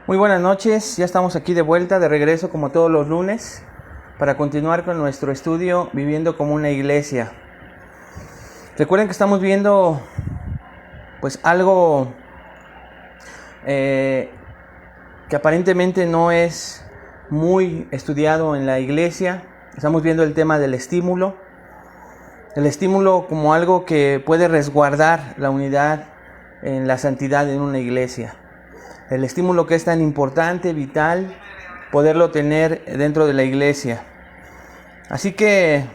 Muy buenas noches, ya estamos aquí de vuelta, de regreso como todos los lunes, para continuar con nuestro estudio Viviendo como una iglesia. Recuerden que estamos viendo pues algo que aparentemente no es muy estudiado en la iglesia. Estamos viendo el tema del estímulo. El estímulo como algo que puede resguardar la unidad en la santidad en una iglesia. El estímulo que es tan importante, vital, poderlo tener dentro de la iglesia. Así que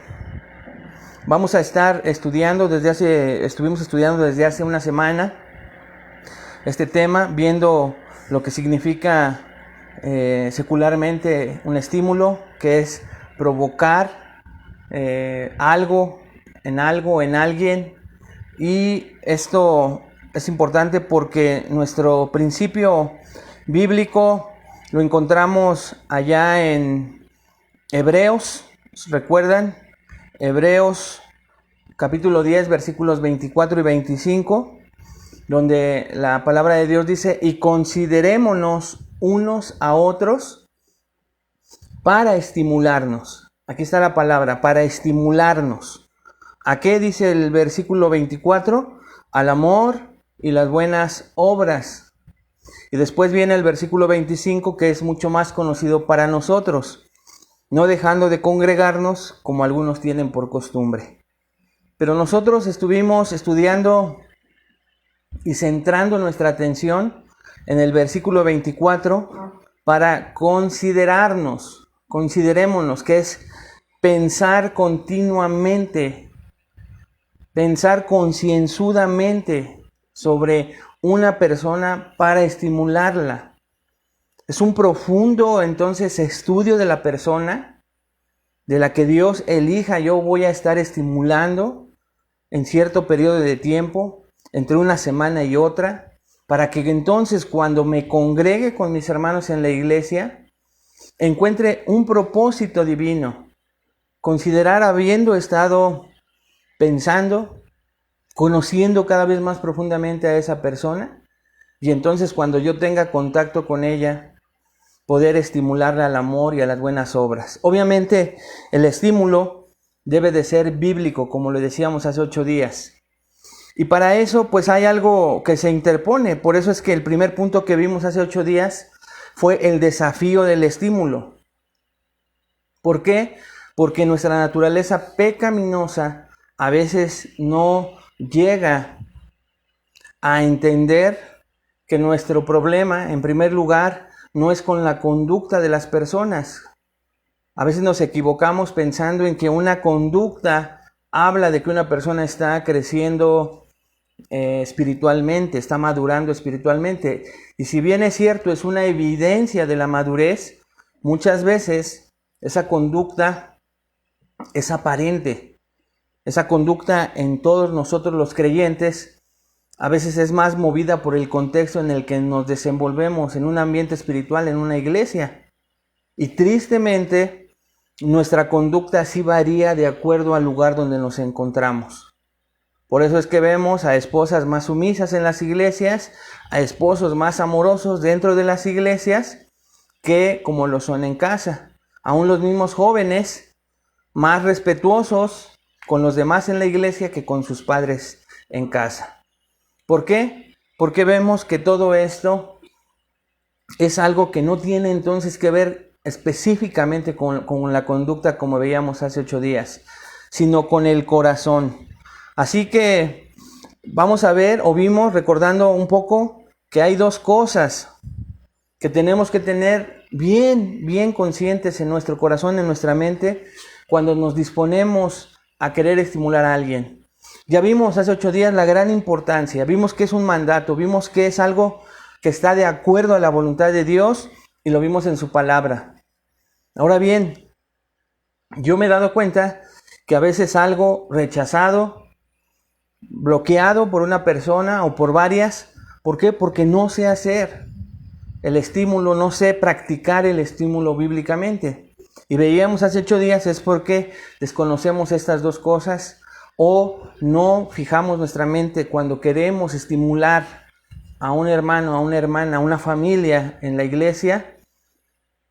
vamos a estar estuvimos estudiando desde hace una semana este tema, viendo lo que significa secularmente un estímulo, que es provocar algo, en alguien. Y esto es importante porque nuestro principio bíblico lo encontramos allá en Hebreos, ¿recuerdan? Hebreos capítulo 10, versículos 24 y 25, donde la palabra de Dios dice: y considerémonos unos a otros para estimularnos. Aquí está la palabra, para estimularnos. ¿A qué dice el versículo 24? Al amor y las buenas obras. Y después viene el versículo 25, que es mucho más conocido para nosotros: no dejando de congregarnos como algunos tienen por costumbre. Pero nosotros estuvimos estudiando y centrando nuestra atención en el versículo 24 para considerémonos, que es pensar continuamente, pensar concienzudamente sobre una persona para estimularla. Es un profundo, entonces, estudio de la persona, de la que Dios elija. Yo voy a estar estimulando en cierto periodo de tiempo, entre una semana y otra, para que entonces cuando me congregue con mis hermanos en la iglesia, encuentre un propósito divino. Considerar, habiendo estado pensando, conociendo cada vez más profundamente a esa persona, y entonces cuando yo tenga contacto con ella, poder estimularla al amor y a las buenas obras. Obviamente el estímulo debe de ser bíblico, como lo decíamos hace 8 días. Y para eso pues hay algo que se interpone. Por eso es que el primer punto que vimos hace 8 días fue el desafío del estímulo. ¿Por qué? Porque nuestra naturaleza pecaminosa a veces no llega a entender que nuestro problema, en primer lugar, no es con la conducta de las personas. A veces nos equivocamos pensando en que una conducta habla de que una persona está creciendo espiritualmente, está madurando espiritualmente. Y si bien es cierto, es una evidencia de la madurez, muchas veces esa conducta es aparente. Esa conducta en todos nosotros los creyentes a veces es más movida por el contexto en el que nos desenvolvemos, en un ambiente espiritual, en una iglesia. Y tristemente, nuestra conducta sí varía de acuerdo al lugar donde nos encontramos. Por eso es que vemos a esposas más sumisas en las iglesias, a esposos más amorosos dentro de las iglesias, que como lo son en casa. Aún los mismos jóvenes más respetuosos con los demás en la iglesia que con sus padres en casa. ¿Por qué? Porque vemos que todo esto es algo que no tiene entonces que ver específicamente con la conducta, como veíamos hace 8 días, sino con el corazón. Así que vamos a ver, o vimos, recordando un poco, que hay dos cosas que tenemos que tener bien conscientes en nuestro corazón, en nuestra mente, cuando nos disponemos a querer estimular a alguien. Ya vimos hace 8 días la gran importancia, vimos que es un mandato, vimos que es algo que está de acuerdo a la voluntad de Dios y lo vimos en su palabra. Ahora bien, yo me he dado cuenta que a veces algo rechazado, bloqueado por una persona o por varias. ¿Por qué? Porque no sé hacer el estímulo, no sé practicar el estímulo bíblicamente. Y veíamos hace 8 días es porque desconocemos estas dos cosas o no fijamos nuestra mente cuando queremos estimular a un hermano, a una hermana, a una familia en la iglesia,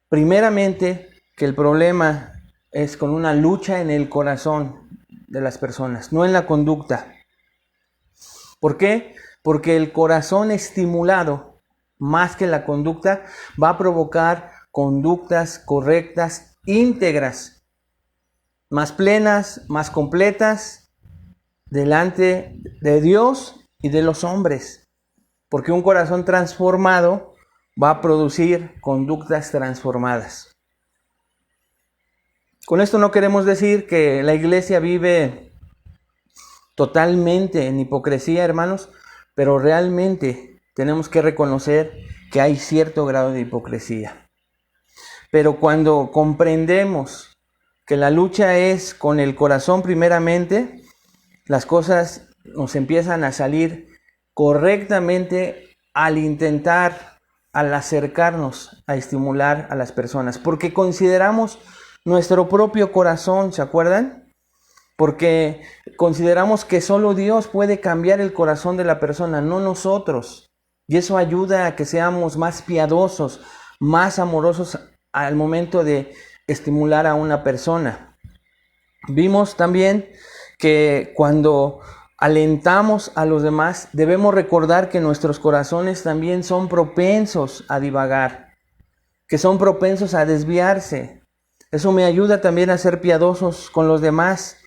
primeramente que el problema es con una lucha en el corazón de las personas, no en la conducta. ¿Por qué? Porque el corazón estimulado, más que la conducta, va a provocar conductas correctas, íntegras, más plenas, más completas, delante de Dios y de los hombres. Porque un corazón transformado va a producir conductas transformadas. Con esto no queremos decir que la iglesia vive totalmente en hipocresía, hermanos, pero realmente tenemos que reconocer que hay cierto grado de hipocresía. Pero cuando comprendemos que la lucha es con el corazón primeramente, las cosas nos empiezan a salir correctamente al intentar, al acercarnos a estimular a las personas, porque consideramos nuestro propio corazón, ¿se acuerdan? Porque consideramos que solo Dios puede cambiar el corazón de la persona, no nosotros. Y eso ayuda a que seamos más piadosos, más amorosos al momento de estimular a una persona. Vimos también que cuando alentamos a los demás, debemos recordar que nuestros corazones también son propensos a divagar, que son propensos a desviarse. Eso me ayuda también a ser piadosos con los demás,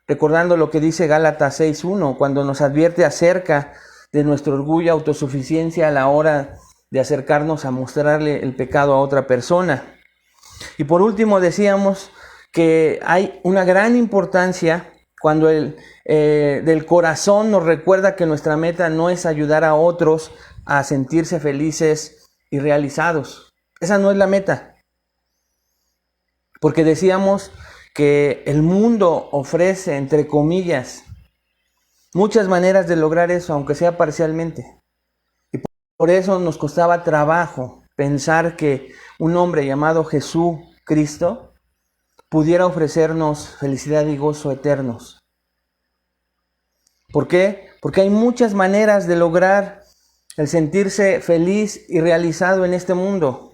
recordando lo que dice Gálatas 6:1, cuando nos advierte acerca de nuestro orgullo y autosuficiencia a la hora de acercarnos a mostrarle el pecado a otra persona. Y por último decíamos que hay una gran importancia cuando del corazón nos recuerda que nuestra meta no es ayudar a otros a sentirse felices y realizados. Esa no es la meta. Porque decíamos que el mundo ofrece, entre comillas, muchas maneras de lograr eso, aunque sea parcialmente. Y por eso nos costaba trabajo pensar que un hombre llamado Jesucristo pudiera ofrecernos felicidad y gozo eternos. ¿Por qué? Porque hay muchas maneras de lograr el sentirse feliz y realizado en este mundo.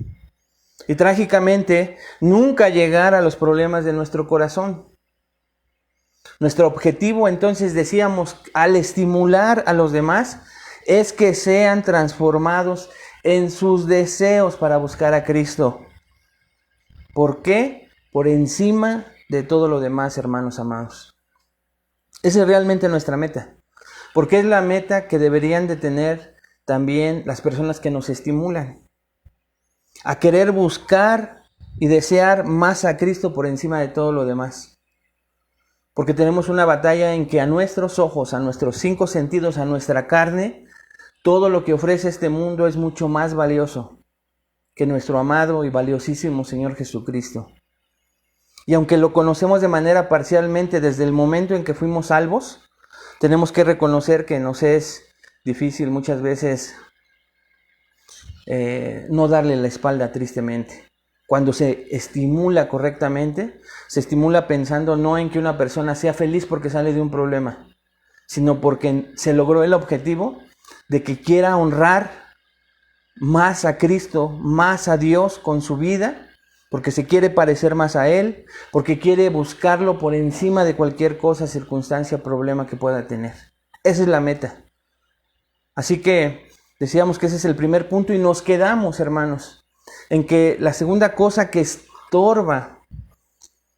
Y trágicamente, nunca llegar a los problemas de nuestro corazón. Nuestro objetivo, entonces, decíamos, al estimular a los demás, es que sean transformados en sus deseos para buscar a Cristo. ¿Por qué? Por encima de todo lo demás, hermanos amados. Esa es realmente nuestra meta. Porque es la meta que deberían de tener también las personas que nos estimulan a querer buscar y desear más a Cristo por encima de todo lo demás. Porque tenemos una batalla en que a nuestros ojos, a nuestros 5 sentidos, a nuestra carne, todo lo que ofrece este mundo es mucho más valioso que nuestro amado y valiosísimo Señor Jesucristo. Y aunque lo conocemos de manera parcialmente desde el momento en que fuimos salvos, tenemos que reconocer que nos es difícil muchas veces no darle la espalda tristemente. Cuando se estimula correctamente, se estimula pensando no en que una persona sea feliz porque sale de un problema, sino porque se logró el objetivo de que quiera honrar más a Cristo, más a Dios con su vida, porque se quiere parecer más a Él, porque quiere buscarlo por encima de cualquier cosa, circunstancia, problema que pueda tener. Esa es la meta. Así que decíamos que ese es el primer punto y nos quedamos, hermanos, en que la segunda cosa que estorba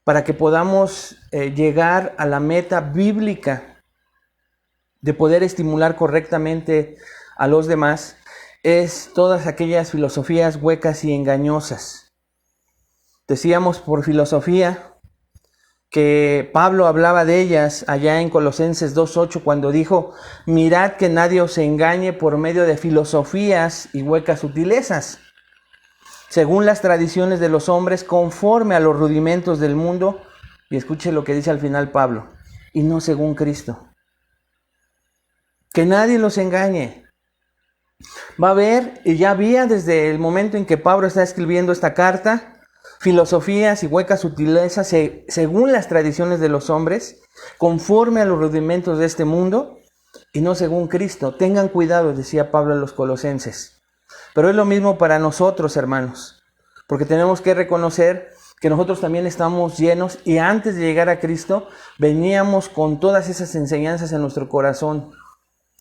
para que podamos llegar a la meta bíblica de poder estimular correctamente a los demás es todas aquellas filosofías huecas y engañosas. Decíamos por filosofía que Pablo hablaba de ellas allá en Colosenses 2:8 cuando dijo: mirad que nadie os engañe por medio de filosofías y huecas sutilezas, según las tradiciones de los hombres, conforme a los rudimentos del mundo. Y escuche lo que dice al final Pablo: y no según Cristo. Que nadie los engañe. Va a haber, y ya había desde el momento en que Pablo está escribiendo esta carta, filosofías y huecas sutilezas según las tradiciones de los hombres, conforme a los rudimentos de este mundo, y no según Cristo. Tengan cuidado, decía Pablo a los colosenses. Pero es lo mismo para nosotros, hermanos, porque tenemos que reconocer que nosotros también estamos llenos y antes de llegar a Cristo veníamos con todas esas enseñanzas en nuestro corazón.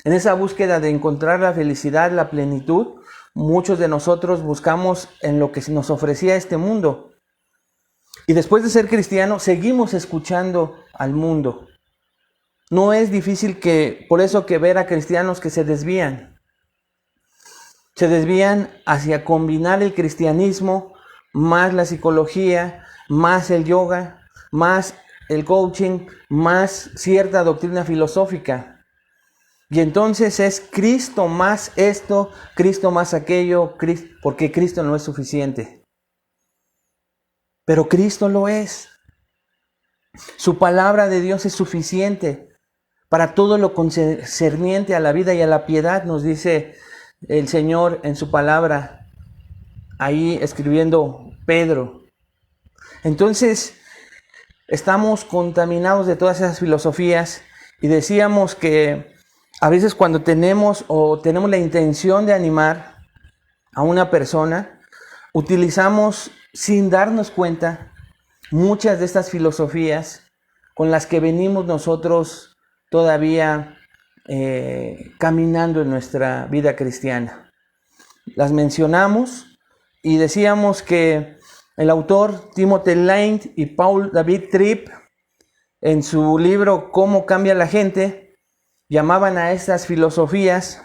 En esa búsqueda de encontrar la felicidad, la plenitud, muchos de nosotros buscamos en lo que nos ofrecía este mundo. Y después de ser cristianos, seguimos escuchando al mundo. No es difícil por eso ver a cristianos que se desvían. Se desvían hacia combinar el cristianismo, más la psicología, más el yoga, más el coaching, más cierta doctrina filosófica. Y entonces es Cristo más esto, Cristo más aquello, porque Cristo no es suficiente. Pero Cristo lo es. Su palabra de Dios es suficiente para todo lo concerniente a la vida y a la piedad, nos dice el Señor en su palabra, ahí escribiendo Pedro. Entonces, estamos contaminados de todas esas filosofías y decíamos que a veces cuando tenemos la intención de animar a una persona, utilizamos sin darnos cuenta muchas de estas filosofías con las que venimos nosotros todavía caminando en nuestra vida cristiana. Las mencionamos y decíamos que el autor Timothy Lane y Paul David Tripp, en su libro Cómo cambia la gente, llamaban a estas filosofías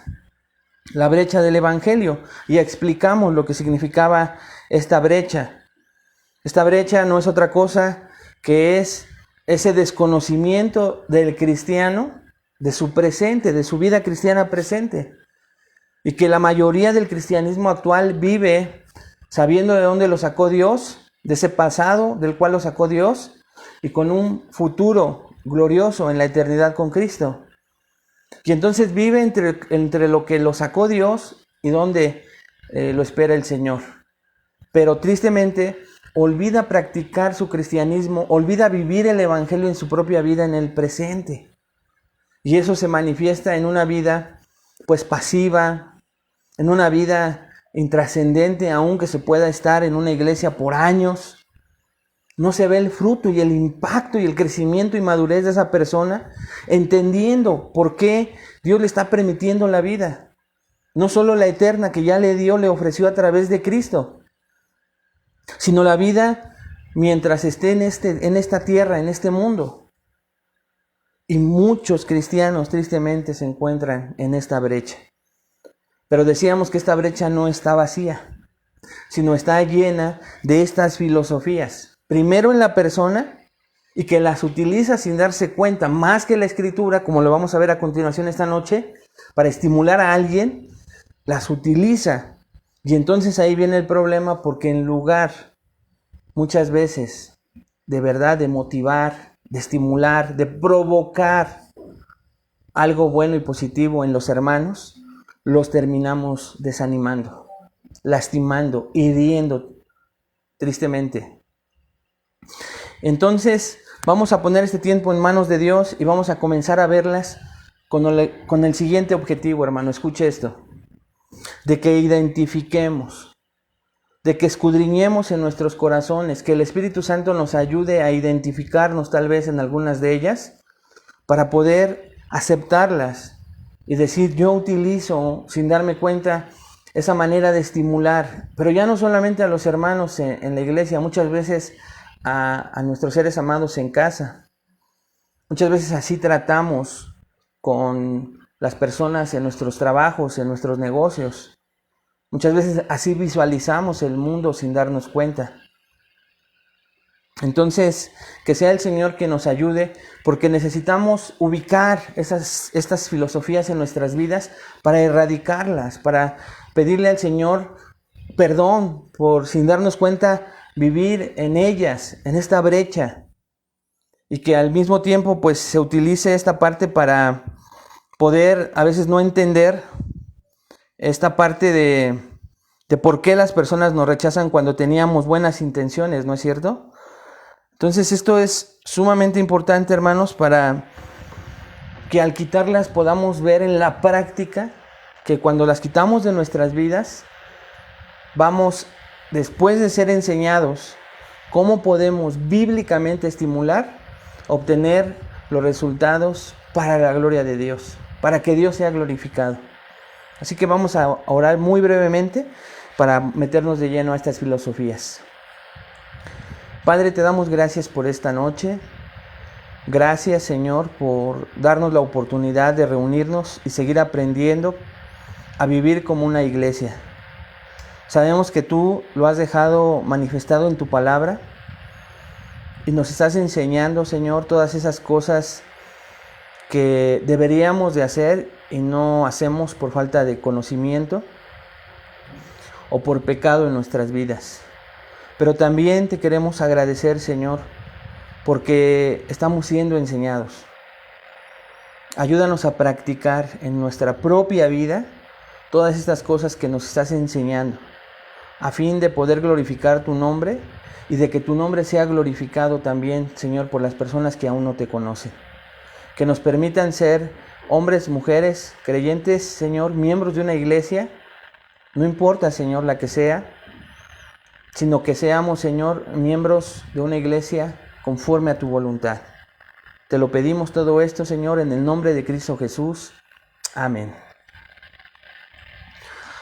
la brecha del evangelio y explicamos lo que significaba esta brecha. Esta brecha no es otra cosa que es ese desconocimiento del cristiano, de su presente, de su vida cristiana presente. Y que la mayoría del cristianismo actual vive sabiendo de dónde lo sacó Dios, de ese pasado del cual lo sacó Dios, y con un futuro glorioso en la eternidad con Cristo. Y entonces vive entre lo que lo sacó Dios y donde lo espera el Señor. Pero tristemente olvida practicar su cristianismo, olvida vivir el evangelio en su propia vida en el presente. Y eso se manifiesta en una vida pues pasiva, en una vida intrascendente, aunque se pueda estar en una iglesia por años. No se ve el fruto y el impacto y el crecimiento y madurez de esa persona, entendiendo por qué Dios le está permitiendo la vida. No solo la eterna que ya le ofreció a través de Cristo, sino la vida mientras esté en esta tierra, en este mundo. Y muchos cristianos tristemente se encuentran en esta brecha. Pero decíamos que esta brecha no está vacía, sino está llena de estas filosofías. Primero en la persona, y que las utiliza sin darse cuenta, más que la Escritura, como lo vamos a ver a continuación esta noche, para estimular a alguien, las utiliza. Y entonces ahí viene el problema, porque en lugar, muchas veces, de verdad, de motivar, de estimular, de provocar algo bueno y positivo en los hermanos, los terminamos desanimando, lastimando, hiriendo, tristemente. Entonces, vamos a poner este tiempo en manos de Dios y vamos a comenzar a verlas con el siguiente objetivo, hermano. Escuche esto. De que identifiquemos, de que escudriñemos en nuestros corazones, que el Espíritu Santo nos ayude a identificarnos tal vez en algunas de ellas, para poder aceptarlas y decir, yo utilizo, sin darme cuenta, esa manera de estimular, pero ya no solamente a los hermanos en la iglesia, muchas veces a nuestros seres amados en casa. Muchas veces así tratamos con las personas en nuestros trabajos, en nuestros negocios. Muchas veces así visualizamos el mundo sin darnos cuenta. Entonces, que sea el Señor que nos ayude, porque necesitamos ubicar estas filosofías en nuestras vidas para erradicarlas, para pedirle al Señor perdón por, sin darnos cuenta, vivir en ellas, en esta brecha, y que al mismo tiempo pues se utilice esta parte para poder a veces no entender esta parte de por qué las personas nos rechazan cuando teníamos buenas intenciones, ¿no es cierto? Entonces esto es sumamente importante, hermanos, para que al quitarlas podamos ver en la práctica que cuando las quitamos de nuestras vidas, vamos, después de ser enseñados cómo podemos bíblicamente estimular, obtener los resultados para la gloria de Dios, para que Dios sea glorificado. Así que vamos a orar muy brevemente para meternos de lleno a estas filosofías. Padre, te damos gracias por esta noche. Gracias, Señor, por darnos la oportunidad de reunirnos y seguir aprendiendo a vivir como una iglesia. Sabemos que tú lo has dejado manifestado en tu palabra y nos estás enseñando, Señor, todas esas cosas que deberíamos de hacer y no hacemos por falta de conocimiento o por pecado en nuestras vidas. Pero también te queremos agradecer, Señor, porque estamos siendo enseñados. Ayúdanos a practicar en nuestra propia vida todas estas cosas que nos estás enseñando, a fin de poder glorificar tu nombre y de que tu nombre sea glorificado también, Señor, por las personas que aún no te conocen. Que nos permitan ser hombres, mujeres, creyentes, Señor, miembros de una iglesia, no importa, Señor, la que sea, sino que seamos, Señor, miembros de una iglesia conforme a tu voluntad. Te lo pedimos todo esto, Señor, en el nombre de Cristo Jesús. Amén.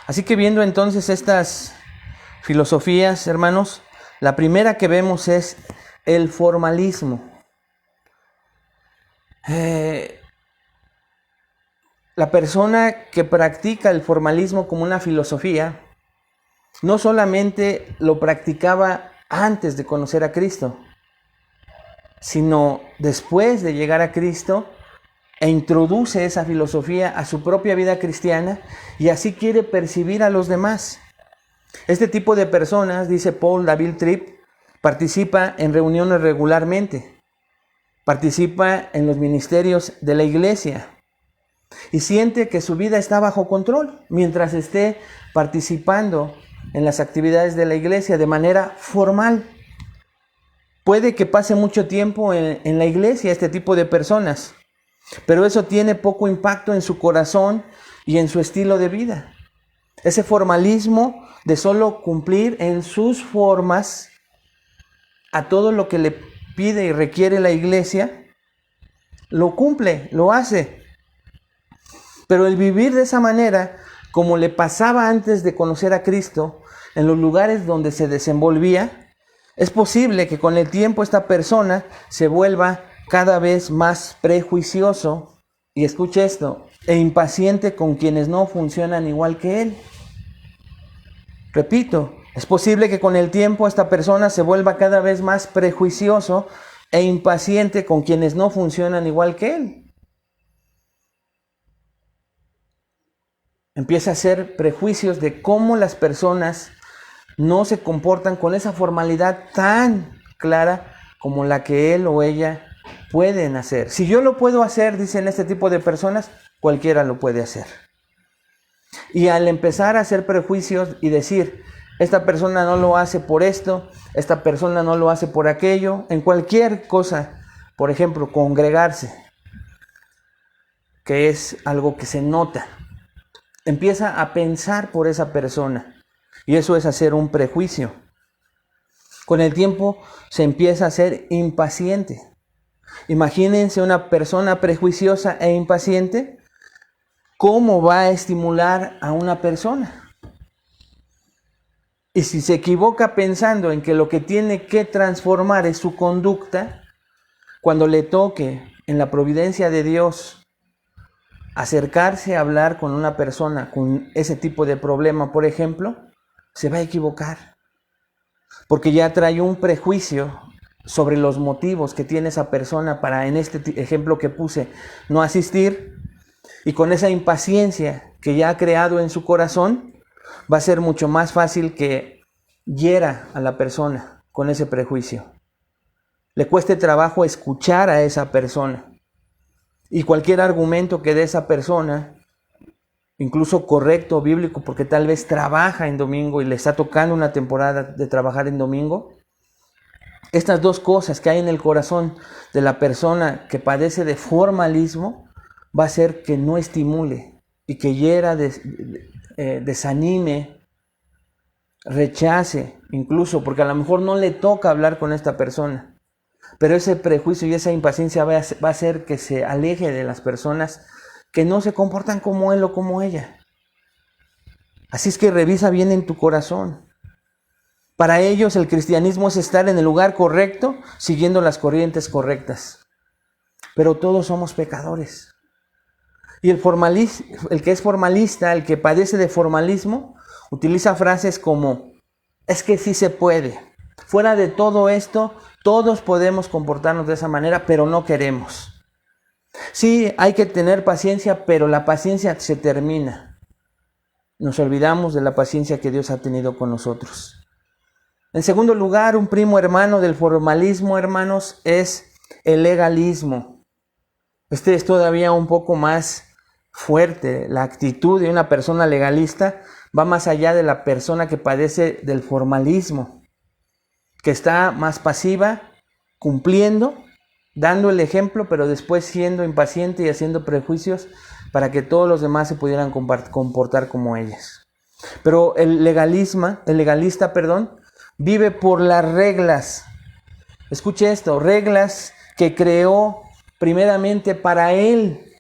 Así que viendo entonces estas filosofías, hermanos, la primera que vemos es el formalismo. La persona que practica el formalismo como una filosofía, no solamente lo practicaba antes de conocer a Cristo, sino después de llegar a Cristo, e introduce esa filosofía a su propia vida cristiana y así quiere percibir a los demás. Este tipo de personas, dice Paul David Tripp, participa en reuniones regularmente, participa en los ministerios de la iglesia y siente que su vida está bajo control mientras esté participando en las actividades de la iglesia de manera formal. Puede que pase mucho tiempo en la iglesia este tipo de personas, pero eso tiene poco impacto en su corazón y en su estilo de vida. Ese formalismo de solo cumplir en sus formas a todo lo que le pide y requiere la iglesia, lo cumple, lo hace. Pero el vivir de esa manera, como le pasaba antes de conocer a Cristo, en los lugares donde se desenvolvía, es posible que con el tiempo esta persona se vuelva cada vez más prejuicioso, y escuche esto, e impaciente con quienes no funcionan igual que él. Repito, es posible que con el tiempo esta persona se vuelva cada vez más prejuicioso e impaciente con quienes no funcionan igual que él. Empieza a hacer prejuicios de cómo las personas no se comportan con esa formalidad tan clara como la que él o ella pueden hacer. Si yo lo puedo hacer, dicen este tipo de personas, cualquiera lo puede hacer. Y al empezar a hacer prejuicios y decir, esta persona no lo hace por esto, esta persona no lo hace por aquello, en cualquier cosa, por ejemplo, congregarse, que es algo que se nota, empieza a pensar por esa persona, y eso es hacer un prejuicio. Con el tiempo se empieza a ser impaciente. Imagínense una persona prejuiciosa e impaciente, ¿cómo va a estimular a una persona? Y si se equivoca pensando en que lo que tiene que transformar es su conducta, cuando le toque en la providencia de Dios acercarse a hablar con una persona con ese tipo de problema, por ejemplo, se va a equivocar, porque ya trae un prejuicio sobre los motivos que tiene esa persona para, en este ejemplo que puse, no asistir, y con esa impaciencia que ya ha creado en su corazón, va a ser mucho más fácil que hiera a la persona con ese prejuicio. Le cueste trabajo escuchar a esa persona, y cualquier argumento que dé esa persona, incluso correcto o bíblico, porque tal vez trabaja en domingo y le está tocando una temporada de trabajar en domingo, estas dos cosas que hay en el corazón de la persona que padece de formalismo va a ser que no estimule y que hiera, desanime, rechace, incluso, porque a lo mejor no le toca hablar con esta persona. Pero ese prejuicio y esa impaciencia va a hacer que se aleje de las personas que no se comportan como él o como ella. Así es que revisa bien en tu corazón. Para ellos el cristianismo es estar en el lugar correcto, siguiendo las corrientes correctas. Pero todos somos pecadores. Y el que es formalista, el que padece de formalismo, utiliza frases como, es que sí se puede. Fuera de todo esto, todos podemos comportarnos de esa manera, pero no queremos. Sí, hay que tener paciencia, pero la paciencia se termina. Nos olvidamos de la paciencia que Dios ha tenido con nosotros. En segundo lugar, un primo hermano del formalismo, hermanos, es el legalismo. Este es todavía un poco más fuerte. La actitud de una persona legalista va más allá de la persona que padece del formalismo, que está más pasiva, cumpliendo, dando el ejemplo, pero después siendo impaciente y haciendo prejuicios para que todos los demás se pudieran comportar como ellas. Pero el legalista, vive por las reglas. Escuche esto, reglas que creó primeramente para él.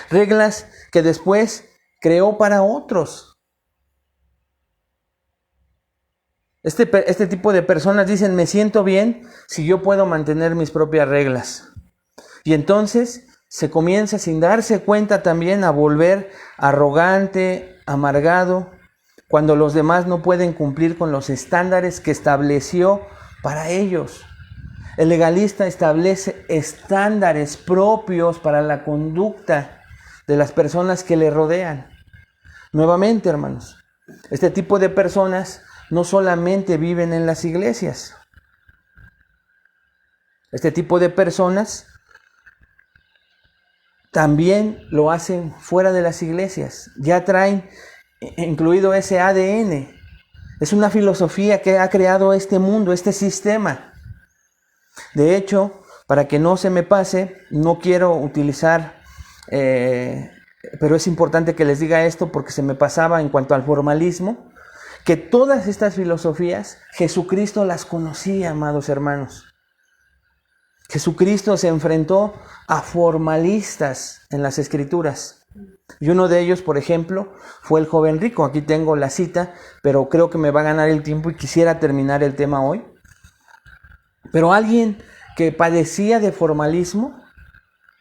Reglas que después creó para otros. Este tipo de personas dicen, me siento bien si yo puedo mantener mis propias reglas. Y entonces se comienza sin darse cuenta también a volver arrogante, amargado, cuando los demás no pueden cumplir con los estándares que estableció para ellos. El legalista establece estándares propios para la conducta de las personas que le rodean. Nuevamente, hermanos, este tipo de personas no solamente viven en las iglesias. Este tipo de personas también lo hacen fuera de las iglesias. Ya traen incluido ese ADN. Es una filosofía que ha creado este mundo, este sistema. De hecho, para que no se me pase, no quiero utilizar, pero es importante que les diga esto porque se me pasaba en cuanto al formalismo, que todas estas filosofías Jesucristo las conocía, amados hermanos. Jesucristo se enfrentó a formalistas en las Escrituras. Y uno de ellos, por ejemplo, fue el joven rico. Aquí tengo la cita, pero creo que me va a ganar el tiempo y quisiera terminar el tema hoy. Pero alguien que padecía de formalismo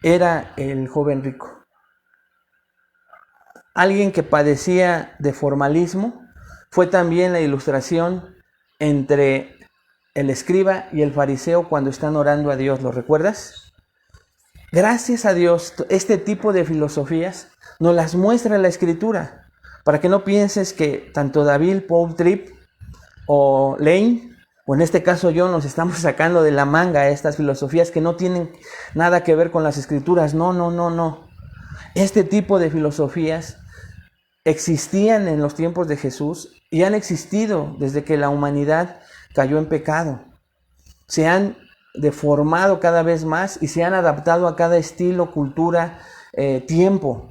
era el joven rico. Alguien que padecía de formalismo fue también la ilustración entre el escriba y el fariseo cuando están orando a Dios. ¿Lo recuerdas? Gracias a Dios, este tipo de filosofías nos las muestra la Escritura, para que no pienses que tanto David, Paul Tripp o Lane, o en este caso yo, nos estamos sacando de la manga estas filosofías que no tienen nada que ver con las Escrituras. No. Este tipo de filosofías existían en los tiempos de Jesús y han existido desde que la humanidad cayó en pecado. Se han deformado cada vez más y se han adaptado a cada estilo, cultura, tiempo.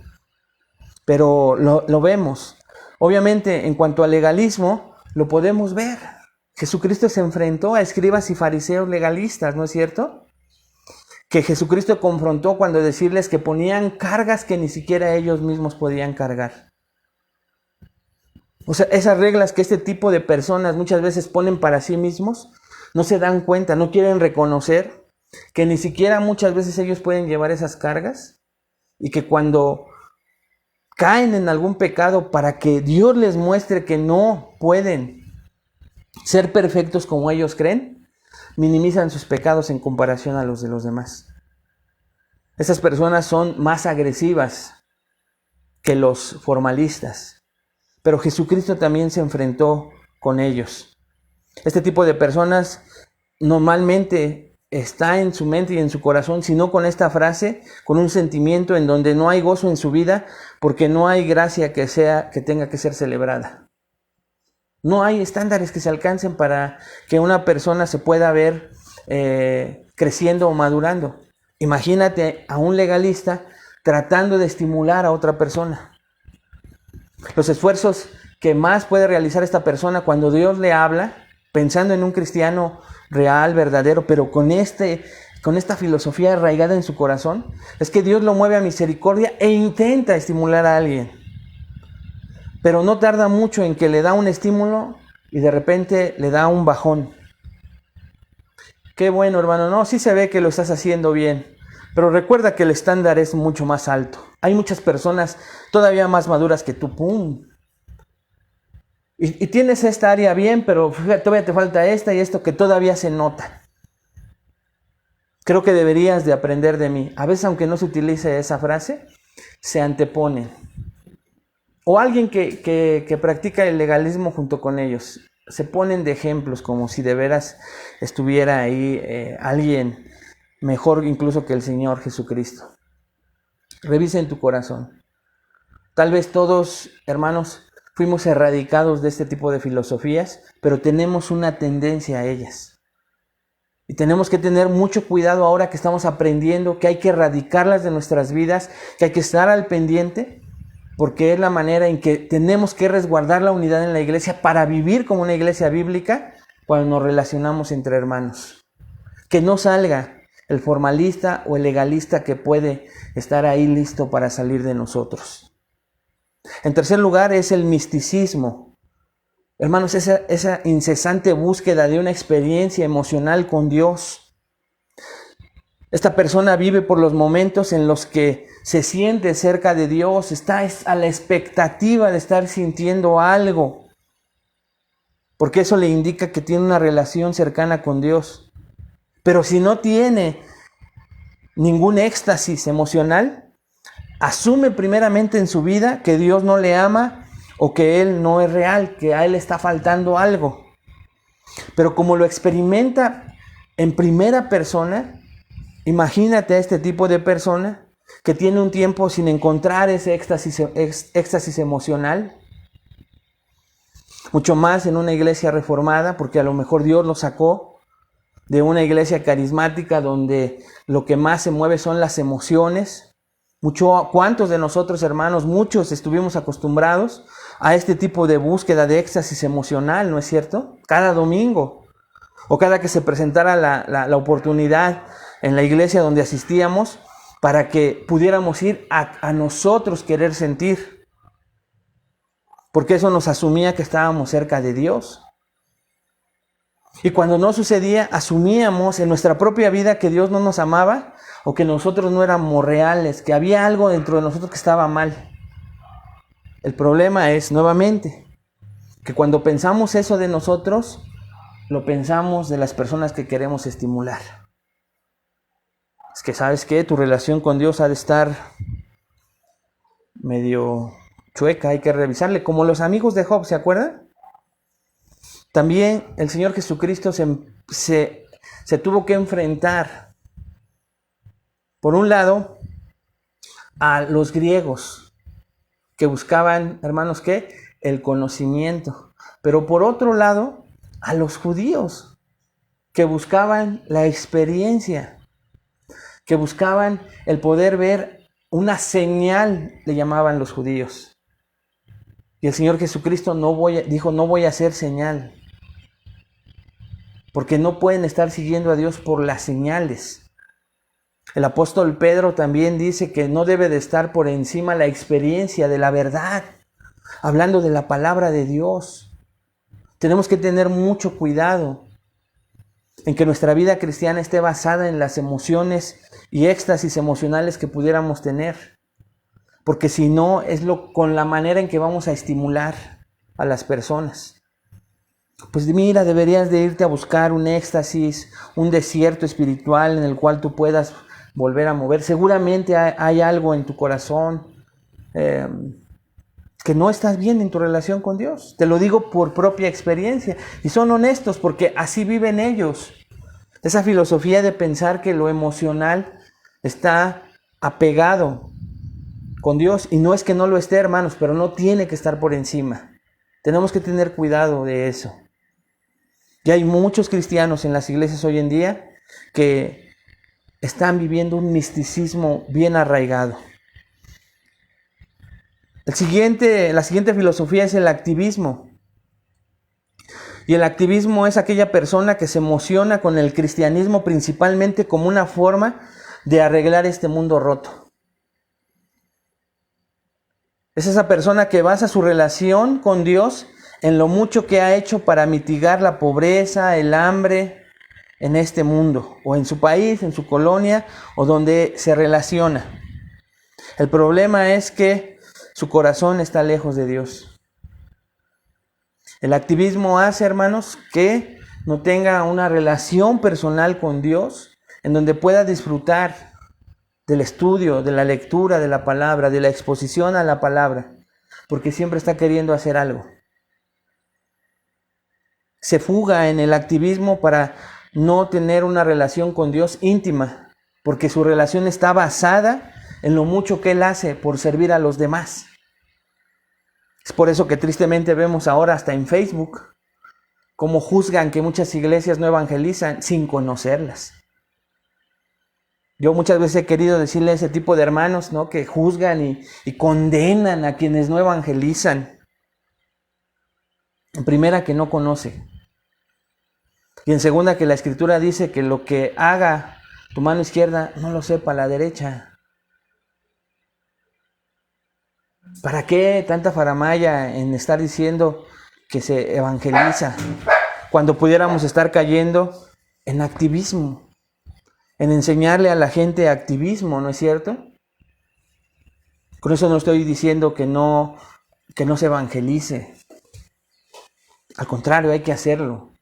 Pero lo vemos. Obviamente, en cuanto al legalismo, lo podemos ver. Jesucristo se enfrentó a escribas y fariseos legalistas, ¿no es cierto? Que Jesucristo confrontó cuando decirles que ponían cargas que ni siquiera ellos mismos podían cargar. O sea, esas reglas que este tipo de personas muchas veces ponen para sí mismos, no se dan cuenta, no quieren reconocer que ni siquiera muchas veces ellos pueden llevar esas cargas y que cuando caen en algún pecado, para que Dios les muestre que no pueden ser perfectos como ellos creen, minimizan sus pecados en comparación a los de los demás. Esas personas son más agresivas que los formalistas. Pero Jesucristo también se enfrentó con ellos. Este tipo de personas normalmente está en su mente y en su corazón, sino con esta frase, con un sentimiento en donde no hay gozo en su vida, porque no hay gracia que tenga que ser celebrada. No hay estándares que se alcancen para que una persona se pueda ver creciendo o madurando. Imagínate a un legalista tratando de estimular a otra persona. Los esfuerzos que más puede realizar esta persona cuando Dios le habla, pensando en un cristiano real, verdadero, pero con esta filosofía arraigada en su corazón, es que Dios lo mueve a misericordia e intenta estimular a alguien. Pero no tarda mucho en que le da un estímulo y de repente le da un bajón. Qué bueno, hermano, no, sí se ve que lo estás haciendo bien, pero recuerda que el estándar es mucho más alto. Hay muchas personas todavía más maduras que tú, ¡pum! Y tienes esta área bien, pero fíjate, todavía te falta esta y esto que todavía se nota. Creo que deberías de aprender de mí. A veces, aunque no se utilice esa frase, se anteponen. O alguien que practica el legalismo junto con ellos. Se ponen de ejemplos como si de veras estuviera ahí alguien mejor incluso que el Señor Jesucristo. Revisa en tu corazón. Tal vez todos, hermanos, fuimos erradicados de este tipo de filosofías, pero tenemos una tendencia a ellas. Y tenemos que tener mucho cuidado ahora que estamos aprendiendo que hay que erradicarlas de nuestras vidas, que hay que estar al pendiente, porque es la manera en que tenemos que resguardar la unidad en la iglesia para vivir como una iglesia bíblica cuando nos relacionamos entre hermanos. Que no salga el formalista o el legalista que puede estar ahí listo para salir de nosotros. En tercer lugar es el misticismo. Hermanos, esa incesante búsqueda de una experiencia emocional con Dios. Esta persona vive por los momentos en los que se siente cerca de Dios, está a la expectativa de estar sintiendo algo, porque eso le indica que tiene una relación cercana con Dios. Pero si no tiene ningún éxtasis emocional, asume primeramente en su vida que Dios no le ama o que Él no es real, que a Él está faltando algo. Pero como lo experimenta en primera persona, imagínate a este tipo de persona que tiene un tiempo sin encontrar ese éxtasis emocional, mucho más en una iglesia reformada, porque a lo mejor Dios lo sacó de una iglesia carismática donde lo que más se mueve son las emociones. ¿Cuántos de nosotros, hermanos, muchos estuvimos acostumbrados a este tipo de búsqueda de éxtasis emocional, ¿no es cierto? Cada domingo, o cada que se presentara la oportunidad en la iglesia donde asistíamos, para que pudiéramos ir a nosotros querer sentir. Porque eso nos asumía que estábamos cerca de Dios. Y cuando no sucedía, asumíamos en nuestra propia vida que Dios no nos amaba o que nosotros no éramos reales, que había algo dentro de nosotros que estaba mal. El problema es, nuevamente, que cuando pensamos eso de nosotros, lo pensamos de las personas que queremos estimular. Es que, ¿sabes qué? Tu relación con Dios ha de estar medio chueca, hay que revisarle. Como los amigos de Job, ¿se acuerdan? También el Señor Jesucristo se tuvo que enfrentar, por un lado, a los griegos, que buscaban, hermanos, ¿qué? El conocimiento. Pero por otro lado, a los judíos, que buscaban la experiencia, que buscaban el poder ver una señal, le llamaban los judíos. Y el Señor Jesucristo dijo, no voy a hacer señal. Porque no pueden estar siguiendo a Dios por las señales. El apóstol Pedro también dice que no debe de estar por encima la experiencia de la verdad, hablando de la palabra de Dios. Tenemos que tener mucho cuidado en que nuestra vida cristiana esté basada en las emociones y éxtasis emocionales que pudiéramos tener. Porque si no, es con la manera en que vamos a estimular a las personas. Pues mira, deberías de irte a buscar un éxtasis, un desierto espiritual en el cual tú puedas volver a mover. Seguramente hay algo en tu corazón que no estás bien en tu relación con Dios. Te lo digo por propia experiencia. Y son honestos porque así viven ellos. Esa filosofía de pensar que lo emocional está apegado con Dios. Y no es que no lo esté, hermanos, pero no tiene que estar por encima. Tenemos que tener cuidado de eso. Y hay muchos cristianos en las iglesias hoy en día que están viviendo un misticismo bien arraigado. La siguiente filosofía es el activismo. Y el activismo es aquella persona que se emociona con el cristianismo principalmente como una forma de arreglar este mundo roto. Es esa persona que basa su relación con Dios en lo mucho que ha hecho para mitigar la pobreza, el hambre en este mundo, o en su país, en su colonia, o donde se relaciona. El problema es que su corazón está lejos de Dios. El activismo hace, hermanos, que no tenga una relación personal con Dios, en donde pueda disfrutar del estudio, de la lectura de la palabra, de la exposición a la palabra, porque siempre está queriendo hacer algo. Se fuga en el activismo para no tener una relación con Dios íntima, porque su relación está basada en lo mucho que él hace por servir a los demás. Es por eso que tristemente vemos ahora hasta en Facebook cómo juzgan que muchas iglesias no evangelizan sin conocerlas. Yo muchas veces he querido decirle a ese tipo de hermanos, ¿no?, que juzgan y condenan a quienes no evangelizan. En primera, que no conoce. Y en segunda, que la Escritura dice que lo que haga tu mano izquierda no lo sepa la derecha. ¿Para qué tanta faramalla en estar diciendo que se evangeliza cuando pudiéramos estar cayendo en activismo, en enseñarle a la gente activismo, ¿no es cierto? Con eso no estoy diciendo que no se evangelice. Al contrario, hay que hacerlo.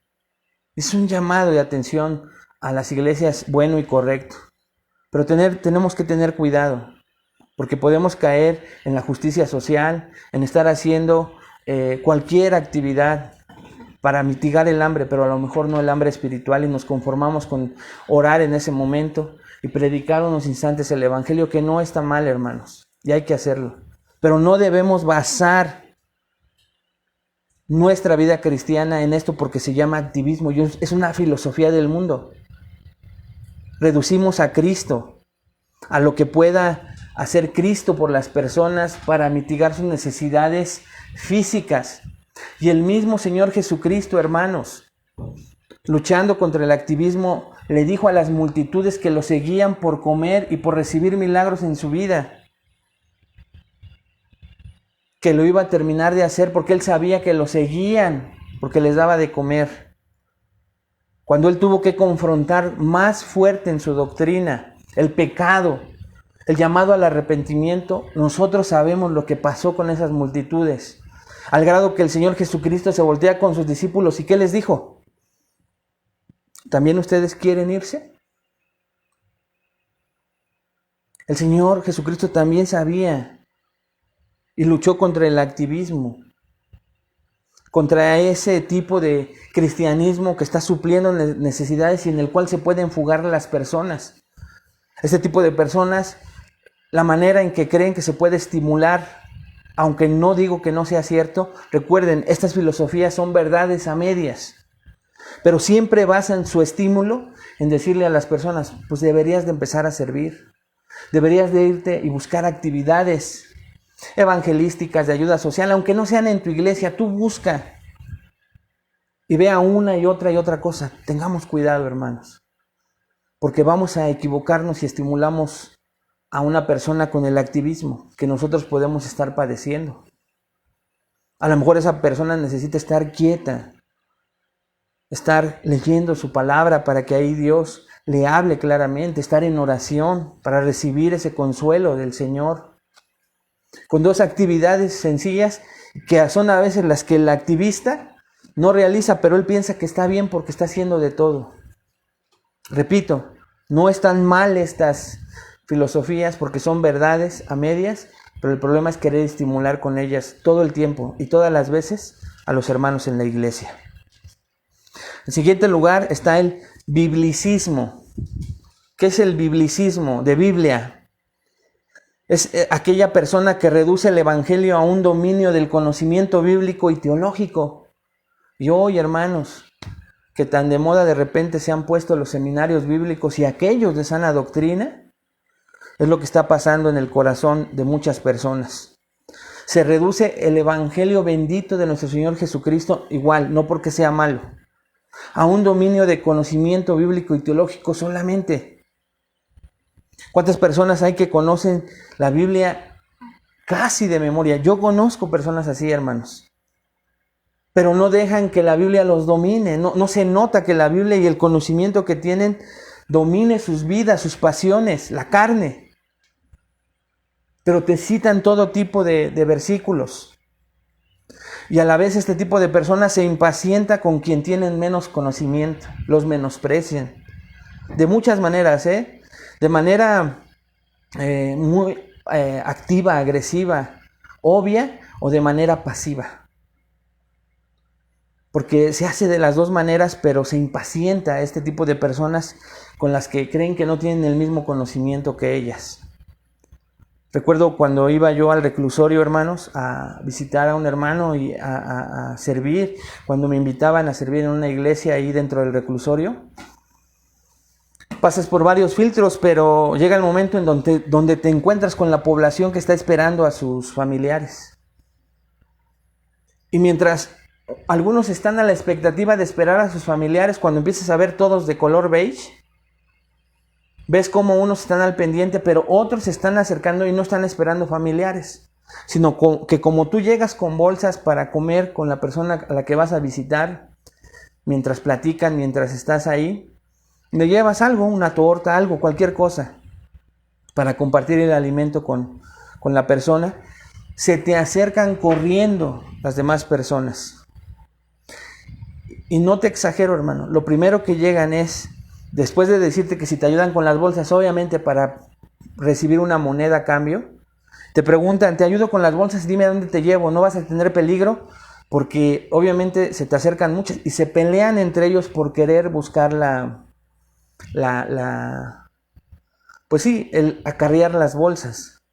Es un llamado de atención a las iglesias bueno y correcto. Pero tenemos que tener cuidado, porque podemos caer en la justicia social, en estar haciendo cualquier actividad para mitigar el hambre, pero a lo mejor no el hambre espiritual, y nos conformamos con orar en ese momento y predicar unos instantes el evangelio, que no está mal, hermanos, y hay que hacerlo. Pero no debemos basar nuestra vida cristiana en esto porque se llama activismo, y es una filosofía del mundo. Reducimos a Cristo a lo que pueda hacer Cristo por las personas para mitigar sus necesidades físicas. Y el mismo Señor Jesucristo, hermanos, luchando contra el activismo, le dijo a las multitudes que lo seguían por comer y por recibir milagros en su vida, que lo iba a terminar de hacer porque él sabía que lo seguían, porque les daba de comer. Cuando él tuvo que confrontar más fuerte en su doctrina el pecado, el llamado al arrepentimiento, nosotros sabemos lo que pasó con esas multitudes, al grado que el Señor Jesucristo se voltea con sus discípulos y ¿qué les dijo? ¿También ustedes quieren irse? El Señor Jesucristo también sabía y luchó contra el activismo, contra ese tipo de cristianismo que está supliendo necesidades y en el cual se pueden fugar las personas. Ese tipo de personas, la manera en que creen que se puede estimular, aunque no digo que no sea cierto, recuerden, estas filosofías son verdades a medias, pero siempre basan su estímulo en decirle a las personas, pues deberías de empezar a servir, deberías de irte y buscar actividades evangelísticas de ayuda social, aunque no sean en tu iglesia, tú busca y vea una y otra cosa. Tengamos cuidado, hermanos, porque vamos a equivocarnos si estimulamos a una persona con el activismo que nosotros podemos estar padeciendo. A lo mejor esa persona necesita estar quieta, estar leyendo su palabra para que ahí Dios le hable claramente, estar en oración para recibir ese consuelo del Señor. Con dos actividades sencillas que son a veces las que el activista no realiza, pero él piensa que está bien porque está haciendo de todo. Repito, no están mal estas filosofías porque son verdades a medias, pero el problema es querer estimular con ellas todo el tiempo y todas las veces a los hermanos en la iglesia. En siguiente lugar está el biblicismo. ¿Qué es el biblicismo? De Biblia. Es aquella persona que reduce el evangelio a un dominio del conocimiento bíblico y teológico. Y hoy, hermanos, que tan de moda de repente se han puesto los seminarios bíblicos y aquellos de sana doctrina, es lo que está pasando en el corazón de muchas personas. Se reduce el evangelio bendito de nuestro Señor Jesucristo, igual, no porque sea malo, a un dominio de conocimiento bíblico y teológico solamente. ¿Cuántas personas hay que conocen la Biblia casi de memoria? Yo conozco personas así, hermanos. Pero no dejan que la Biblia los domine. No se nota que la Biblia y el conocimiento que tienen domine sus vidas, sus pasiones, la carne. Pero te citan todo tipo de versículos. Y a la vez este tipo de personas se impacienta con quien tienen menos conocimiento. Los menosprecian. De muchas maneras, de manera muy activa, agresiva, obvia o de manera pasiva. Porque se hace de las dos maneras, pero se impacienta este tipo de personas con las que creen que no tienen el mismo conocimiento que ellas. Recuerdo cuando iba yo al reclusorio, hermanos, a visitar a un hermano y a servir, cuando me invitaban a servir en una iglesia ahí dentro del reclusorio. Pasas por varios filtros, pero llega el momento en donde te encuentras con la población que está esperando a sus familiares. Y mientras algunos están a la expectativa de esperar a sus familiares, cuando empiezas a ver todos de color beige, ves cómo unos están al pendiente, pero otros se están acercando y no están esperando familiares, sino que como tú llegas con bolsas para comer con la persona a la que vas a visitar, mientras platican, mientras estás ahí, le llevas algo, una torta, algo, cualquier cosa, para compartir el alimento con la persona, se te acercan corriendo las demás personas. Y no te exagero, hermano, lo primero que llegan es, después de decirte que si te ayudan con las bolsas, obviamente para recibir una moneda a cambio, te preguntan, ¿te ayudo con las bolsas? Dime a dónde te llevo, no vas a tener peligro, porque obviamente se te acercan muchos y se pelean entre ellos por querer buscar pues sí, el acarrear las bolsas.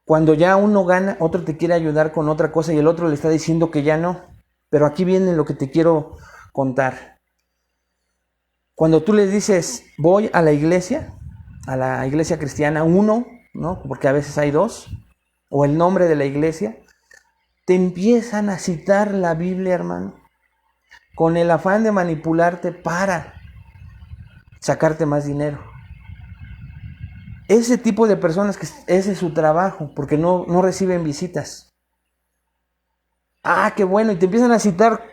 Cuando ya uno gana, otro te quiere ayudar con otra cosa y el otro le está diciendo que ya no. Pero aquí viene lo que te quiero contar. Cuando tú les dices, voy a la iglesia cristiana, uno, ¿no? Porque a veces hay dos, o el nombre de la iglesia, te empiezan a citar la Biblia, hermano, con el afán de manipularte para sacarte más dinero. Ese tipo de personas, que ese es su trabajo, porque no reciben visitas. Ah, qué bueno, y te empiezan a citar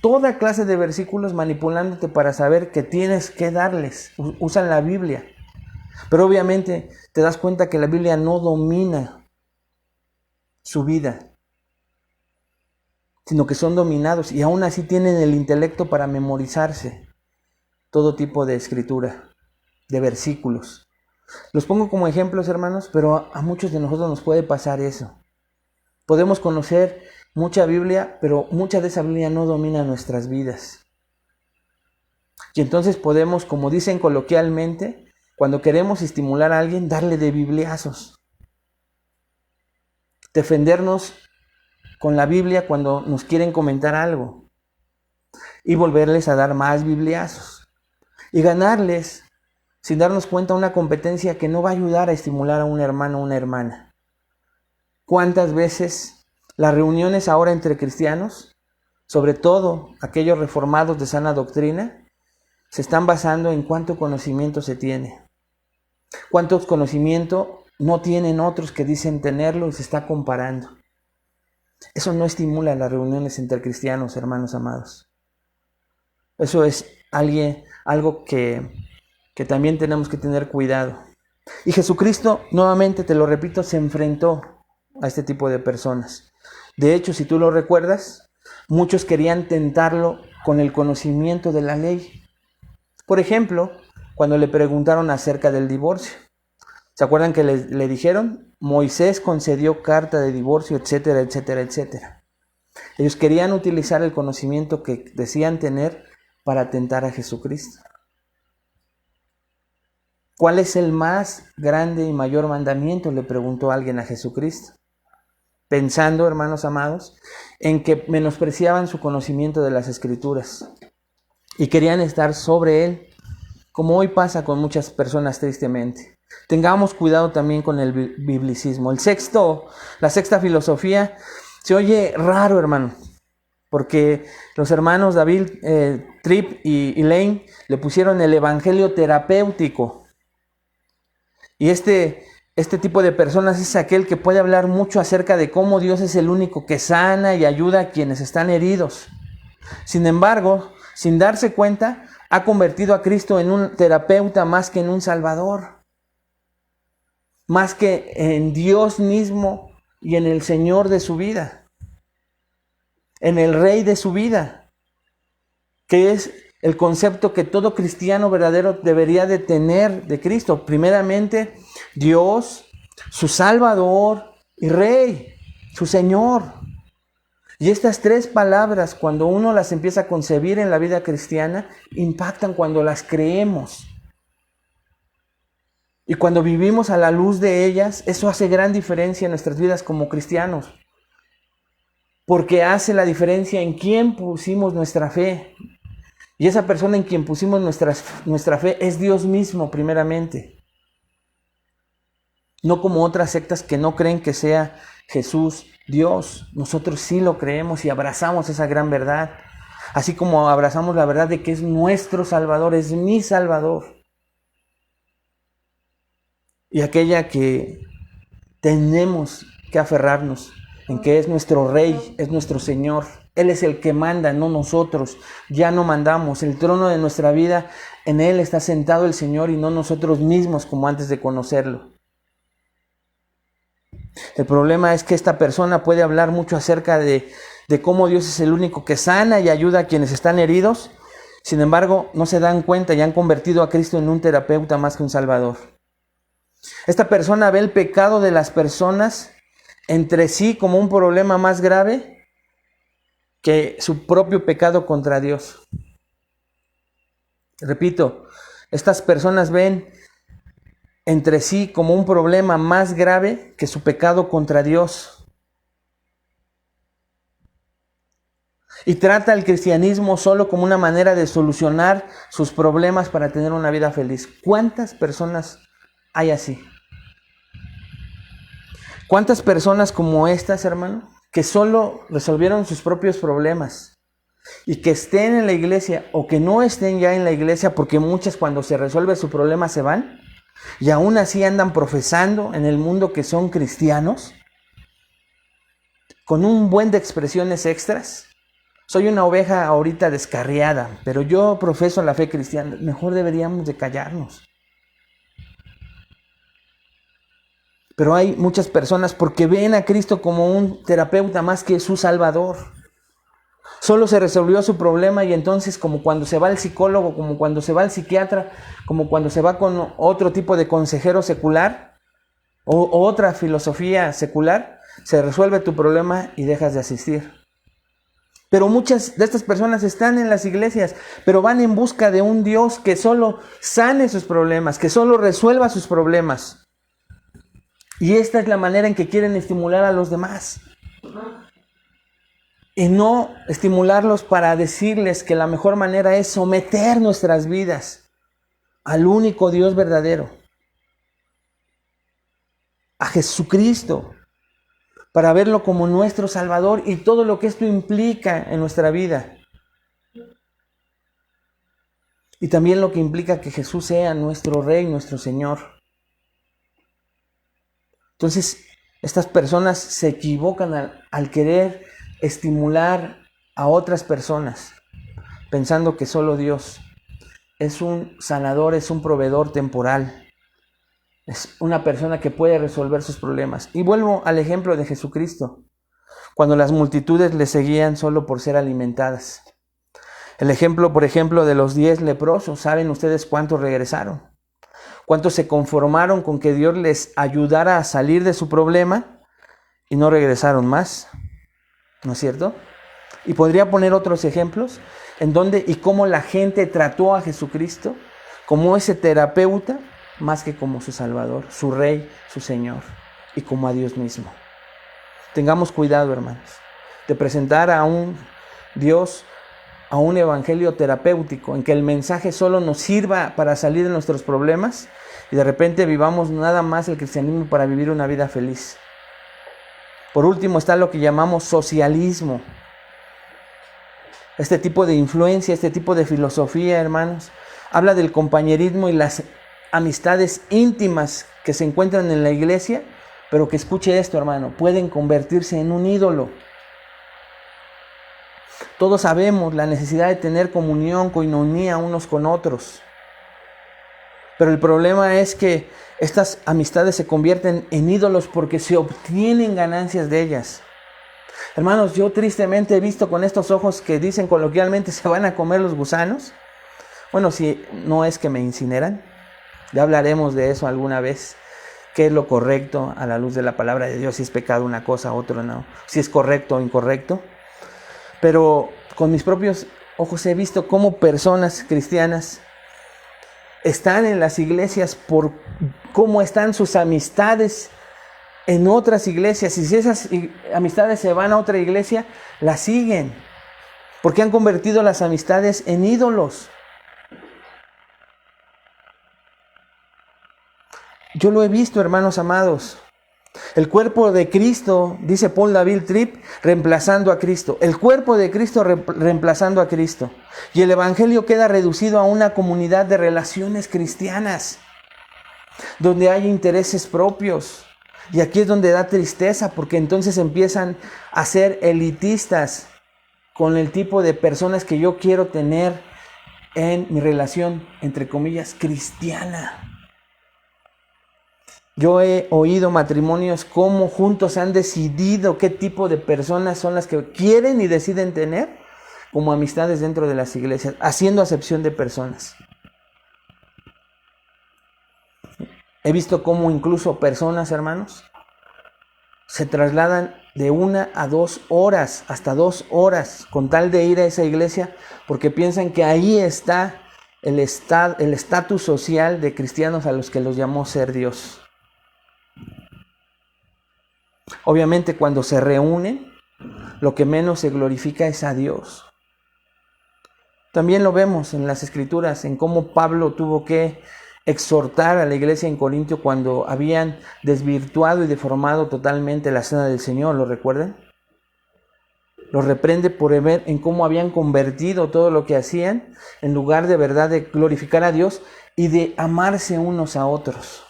toda clase de versículos manipulándote para saber que tienes que darles. Usan la Biblia. Pero obviamente te das cuenta que la Biblia no domina su vida, sino que son dominados y aún así tienen el intelecto para memorizarse todo tipo de escritura, de versículos. Los pongo como ejemplos, hermanos, pero a muchos de nosotros nos puede pasar eso. Podemos conocer mucha Biblia, pero mucha de esa Biblia no domina nuestras vidas. Y entonces podemos, como dicen coloquialmente, cuando queremos estimular a alguien, darle de bibliazos. Defendernos con la Biblia cuando nos quieren comentar algo. Y volverles a dar más bibliazos. Y ganarles, sin darnos cuenta, una competencia que no va a ayudar a estimular a un hermano o una hermana. ¿Cuántas veces las reuniones ahora entre cristianos, sobre todo aquellos reformados de sana doctrina, se están basando en cuánto conocimiento se tiene? ¿Cuánto conocimiento no tienen otros que dicen tenerlo y se está comparando? Eso no estimula las reuniones entre cristianos, hermanos amados. Eso es algo que también tenemos que tener cuidado. Y Jesucristo, nuevamente te lo repito, se enfrentó a este tipo de personas. De hecho, si tú lo recuerdas, muchos querían tentarlo con el conocimiento de la ley. Por ejemplo, cuando le preguntaron acerca del divorcio. ¿Se acuerdan que le dijeron? Moisés concedió carta de divorcio, etcétera, etcétera, etcétera. Ellos querían utilizar el conocimiento que decían tener para tentar a Jesucristo. ¿Cuál es el más grande y mayor mandamiento?, le preguntó alguien a Jesucristo, pensando, hermanos amados, en que menospreciaban su conocimiento de las Escrituras. y querían estar sobre él, como hoy pasa con muchas personas tristemente. Tengamos cuidado también con el biblicismo. La sexta filosofía se oye raro, hermano, porque los hermanos David Tripp y Lane le pusieron el evangelio terapéutico. Y este tipo de personas es aquel que puede hablar mucho acerca de cómo Dios es el único que sana y ayuda a quienes están heridos. Sin embargo, sin darse cuenta, ha convertido a Cristo en un terapeuta más que en un salvador, más que en Dios mismo y en el Señor de su vida, en el Rey de su vida, que es el concepto que todo cristiano verdadero debería de tener de Cristo. Primeramente, Dios, su Salvador y Rey, su Señor. Y estas tres palabras, cuando uno las empieza a concebir en la vida cristiana, impactan cuando las creemos. Y cuando vivimos a la luz de ellas, eso hace gran diferencia en nuestras vidas como cristianos. Porque hace la diferencia en quién pusimos nuestra fe. Y esa persona en quien pusimos nuestra fe es Dios mismo primeramente. No como otras sectas que no creen que sea Jesús Dios. Nosotros sí lo creemos y abrazamos esa gran verdad. Así como abrazamos la verdad de que es nuestro Salvador, es mi Salvador. Y aquella que tenemos que aferrarnos en que es nuestro Rey, es nuestro Señor. Él es el que manda, no nosotros. Ya no mandamos. El trono de nuestra vida, en Él está sentado el Señor y no nosotros mismos como antes de conocerlo. El problema es que esta persona puede hablar mucho acerca de cómo Dios es el único que sana y ayuda a quienes están heridos. Sin embargo, no se dan cuenta y han convertido a Cristo en un terapeuta más que un salvador. Esta persona ve el pecado de las personas entre sí como un problema más grave que su propio pecado contra Dios. Repito, estas personas ven entre sí como un problema más grave que su pecado contra Dios. Y trata el cristianismo solo como una manera de solucionar sus problemas para tener una vida feliz. ¿Cuántas personas hay así? ¿Cuántas personas como estas, hermano, que solo resolvieron sus propios problemas y que estén en la iglesia o que no estén ya en la iglesia, porque muchas cuando se resuelve su problema se van y aún así andan profesando en el mundo que son cristianos con un buen de expresiones extras? Soy una oveja ahorita descarriada, pero yo profeso la fe cristiana. Mejor deberíamos de callarnos. Pero hay muchas personas porque ven a Cristo como un terapeuta más que su Salvador. Solo se resolvió su problema y entonces, como cuando se va al psicólogo, como cuando se va al psiquiatra, como cuando se va con otro tipo de consejero secular o otra filosofía secular, se resuelve tu problema y dejas de asistir. Pero muchas de estas personas están en las iglesias, pero van en busca de un Dios que solo sane sus problemas, que solo resuelva sus problemas. Y esta es la manera en que quieren estimular a los demás. Y no estimularlos para decirles que la mejor manera es someter nuestras vidas al único Dios verdadero, a Jesucristo, para verlo como nuestro Salvador y todo lo que esto implica en nuestra vida. Y también lo que implica que Jesús sea nuestro Rey, nuestro Señor. Entonces, estas personas se equivocan al querer estimular a otras personas, pensando que solo Dios es un sanador, es un proveedor temporal, es una persona que puede resolver sus problemas. Y vuelvo al ejemplo de Jesucristo, cuando las multitudes le seguían solo por ser alimentadas. El ejemplo, por ejemplo, de los 10 leprosos. ¿Saben ustedes cuántos regresaron? ¿Cuántos se conformaron con que Dios les ayudara a salir de su problema y no regresaron más? ¿No es cierto? Y podría poner otros ejemplos en donde y cómo la gente trató a Jesucristo como ese terapeuta más que como su Salvador, su Rey, su Señor y como a Dios mismo. Tengamos cuidado, hermanos, de presentar a un Dios a un evangelio terapéutico, en que el mensaje solo nos sirva para salir de nuestros problemas y de repente vivamos nada más el cristianismo para vivir una vida feliz. Por último está lo que llamamos socialismo. Este tipo de influencia, este tipo de filosofía, hermanos, habla del compañerismo y las amistades íntimas que se encuentran en la iglesia, pero que escuche esto, hermano, pueden convertirse en un ídolo. Todos sabemos la necesidad de tener comunión, coinonía unos con otros. Pero el problema es que estas amistades se convierten en ídolos porque se obtienen ganancias de ellas. Hermanos, yo tristemente he visto con estos ojos que dicen coloquialmente se van a comer los gusanos. Bueno, si no es que me incineran, ya hablaremos de eso alguna vez. ¿Qué es lo correcto a la luz de la palabra de Dios? Si es pecado una cosa, otro no. Si es correcto o incorrecto. Pero con mis propios ojos he visto cómo personas cristianas están en las iglesias por cómo están sus amistades en otras iglesias. Y si esas amistades se van a otra iglesia, las siguen. Porque han convertido las amistades en ídolos. Yo lo he visto, hermanos amados. El cuerpo de Cristo, dice Paul David Tripp, reemplazando a Cristo. El cuerpo de Cristo reemplazando a Cristo. Y el evangelio queda reducido a una comunidad de relaciones cristianas, donde hay intereses propios. Y aquí es donde da tristeza, porque entonces empiezan a ser elitistas con el tipo de personas que yo quiero tener en mi relación, entre comillas, cristiana. Yo he oído matrimonios cómo juntos han decidido qué tipo de personas son las que quieren y deciden tener como amistades dentro de las iglesias, haciendo acepción de personas. He visto cómo incluso personas, hermanos, se trasladan de 1 a 2 horas, hasta 2 horas, con tal de ir a esa iglesia, porque piensan que ahí está el estatus social de cristianos a los que los llamó ser Dios. Obviamente cuando se reúnen, lo que menos se glorifica es a Dios. También lo vemos en las Escrituras, en cómo Pablo tuvo que exhortar a la iglesia en Corintio cuando habían desvirtuado y deformado totalmente la cena del Señor, ¿lo recuerdan? Los reprende por ver en cómo habían convertido todo lo que hacían, en lugar de verdad de glorificar a Dios y de amarse unos a otros.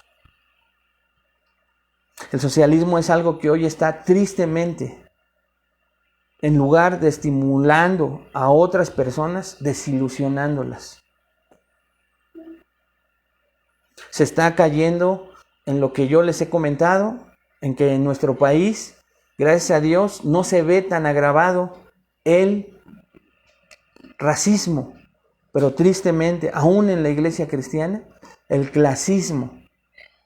El socialismo es algo que hoy está tristemente, en lugar de estimulando a otras personas, desilusionándolas. Se está cayendo en lo que yo les he comentado, en que en nuestro país, gracias a Dios, no se ve tan agravado el racismo, pero tristemente, aún en la iglesia cristiana, el clasismo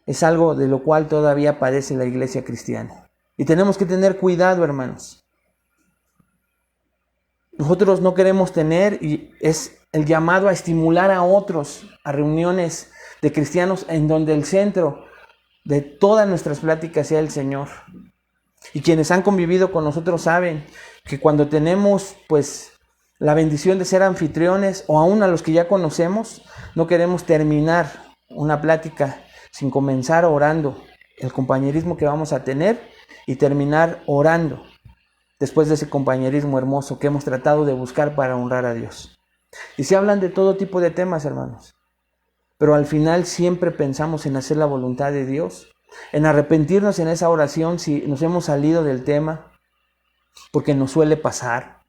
es algo de lo cual todavía padece la iglesia cristiana. Y tenemos que tener cuidado, hermanos. Nosotros no queremos tener, y es el llamado a estimular a otros a reuniones de cristianos en donde el centro de todas nuestras pláticas sea el Señor. Y quienes han convivido con nosotros saben que cuando tenemos pues la bendición de ser anfitriones, o aún a los que ya conocemos, no queremos terminar una plática sin comenzar orando, el compañerismo que vamos a tener, y terminar orando después de ese compañerismo hermoso que hemos tratado de buscar para honrar a Dios. Y se hablan de todo tipo de temas, hermanos, pero al final siempre pensamos en hacer la voluntad de Dios, en arrepentirnos en esa oración si nos hemos salido del tema, porque nos suele pasar,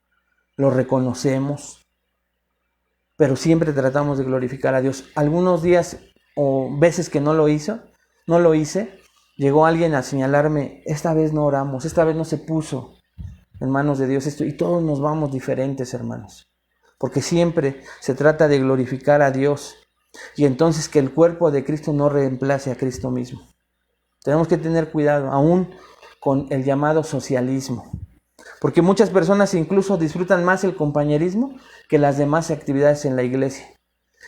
lo reconocemos, pero siempre tratamos de glorificar a Dios. Algunos días o veces que no lo hice, llegó alguien a señalarme, esta vez no oramos, esta vez no se puso en manos de Dios esto, y todos nos vamos diferentes, hermanos, porque siempre se trata de glorificar a Dios, y entonces que el cuerpo de Cristo no reemplace a Cristo mismo. Tenemos que tener cuidado, aún con el llamado socialismo, porque muchas personas incluso disfrutan más el compañerismo que las demás actividades en la iglesia,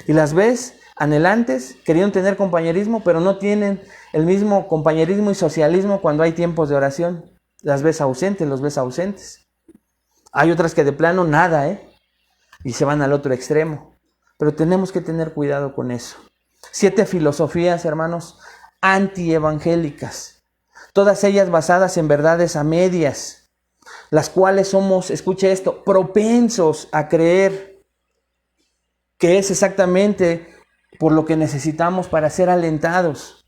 y las ves anhelantes, queriendo tener compañerismo, pero no tienen el mismo compañerismo y socialismo cuando hay tiempos de oración. Las ves ausentes, los ves ausentes. Hay otras que de plano nada, y se van al otro extremo. Pero tenemos que tener cuidado con eso. 7 filosofías, hermanos, antievangélicas. Todas ellas basadas en verdades a medias, las cuales somos, escuche esto, propensos a creer que es exactamente por lo que necesitamos para ser alentados.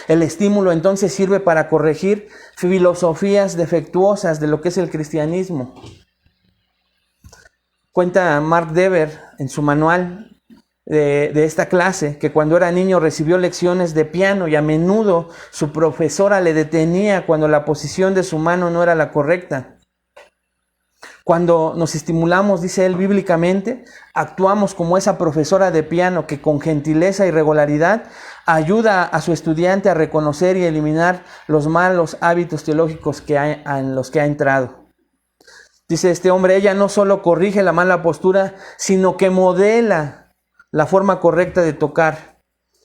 El estímulo entonces sirve para corregir filosofías defectuosas de lo que es el cristianismo. Cuenta Mark Dever en su manual de esta clase que cuando era niño recibió lecciones de piano y a menudo su profesora le detenía cuando la posición de su mano no era la correcta. Cuando nos estimulamos, dice él, bíblicamente, actuamos como esa profesora de piano que con gentileza y regularidad ayuda a su estudiante a reconocer y eliminar los malos hábitos teológicos en los que ha entrado. Dice este hombre, ella no solo corrige la mala postura, sino que modela la forma correcta de tocar.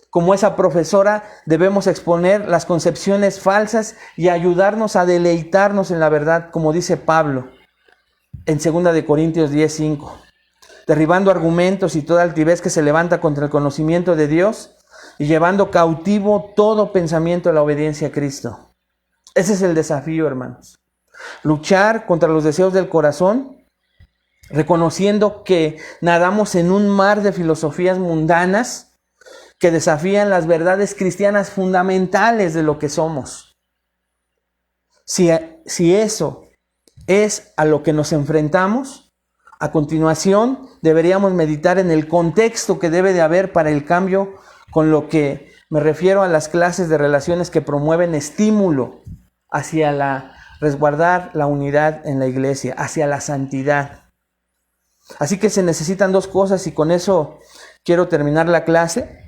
Como esa profesora debemos exponer las concepciones falsas y ayudarnos a deleitarnos en la verdad, como dice Pablo en 2 Corintios 10:5, derribando argumentos y toda altivez que se levanta contra el conocimiento de Dios y llevando cautivo todo pensamiento a la obediencia a Cristo. Ese es el desafío, hermanos. Luchar contra los deseos del corazón, reconociendo que nadamos en un mar de filosofías mundanas que desafían las verdades cristianas fundamentales de lo que somos. Si eso es a lo que nos enfrentamos, a continuación deberíamos meditar en el contexto que debe de haber para el cambio, con lo que me refiero a las clases de relaciones que promueven estímulo hacia resguardar la unidad en la iglesia, hacia la santidad. Así que se necesitan 2 cosas y con eso quiero terminar la clase.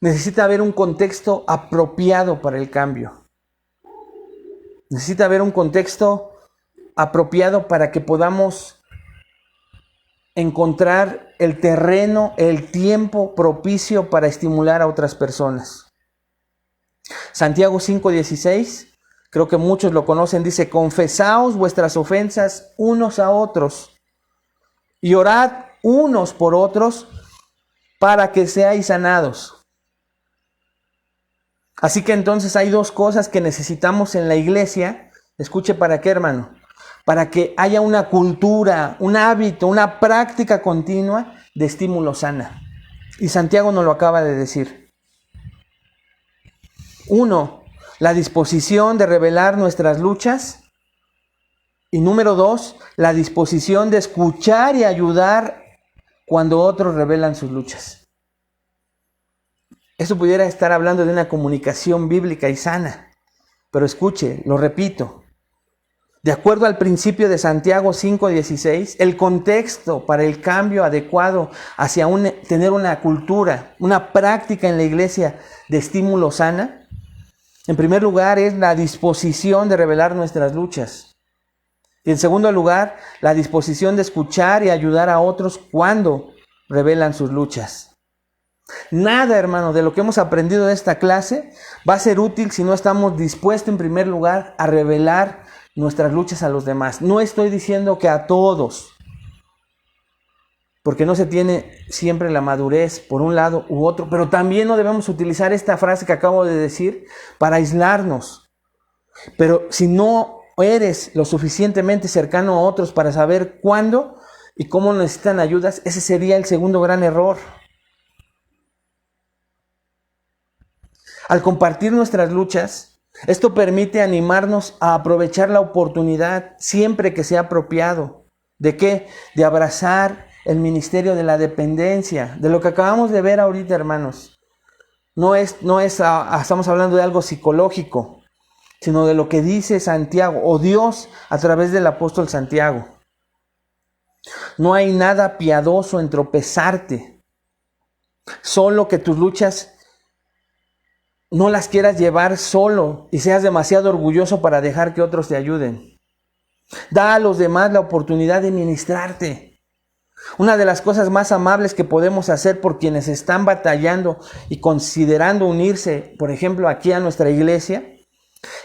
Necesita haber un contexto apropiado para el cambio. Necesita haber un contexto apropiado para que podamos encontrar el terreno, el tiempo propicio para estimular a otras personas. Santiago 5:16, creo que muchos lo conocen, dice, confesaos vuestras ofensas unos a otros y orad unos por otros para que seáis sanados. Así que entonces hay 2 cosas que necesitamos en la iglesia. Escuche, ¿para qué, hermano? Para que haya una cultura, un hábito, una práctica continua de estímulo sana. Y Santiago nos lo acaba de decir. 1, la disposición de revelar nuestras luchas. Y número 2, la disposición de escuchar y ayudar cuando otros revelan sus luchas. Esto pudiera estar hablando de una comunicación bíblica y sana. Pero escuche, lo repito. De acuerdo al principio de Santiago 5:16, el contexto para el cambio adecuado hacia tener una cultura, una práctica en la iglesia de estímulo sana, en primer lugar es la disposición de revelar nuestras luchas. Y en segundo lugar, la disposición de escuchar y ayudar a otros cuando revelan sus luchas. Nada, hermano, de lo que hemos aprendido de esta clase va a ser útil si no estamos dispuestos en primer lugar a revelar nuestras luchas a los demás. No estoy diciendo que a todos, porque no se tiene siempre la madurez por un lado u otro, pero también no debemos utilizar esta frase que acabo de decir para aislarnos. Pero si no eres lo suficientemente cercano a otros para saber cuándo y cómo necesitan ayudas, ese sería el segundo gran error. Al compartir nuestras luchas, esto permite animarnos a aprovechar la oportunidad siempre que sea apropiado. ¿De qué? De abrazar el ministerio de la dependencia, de lo que acabamos de ver ahorita, hermanos. Estamos hablando de algo psicológico, sino de lo que dice Santiago, o Dios a través del apóstol Santiago. No hay nada piadoso en tropezarte, solo que tus luchas no las quieras llevar solo y seas demasiado orgulloso para dejar que otros te ayuden. Da a los demás la oportunidad de ministrarte. Una de las cosas más amables que podemos hacer por quienes están batallando y considerando unirse, por ejemplo, aquí a nuestra iglesia,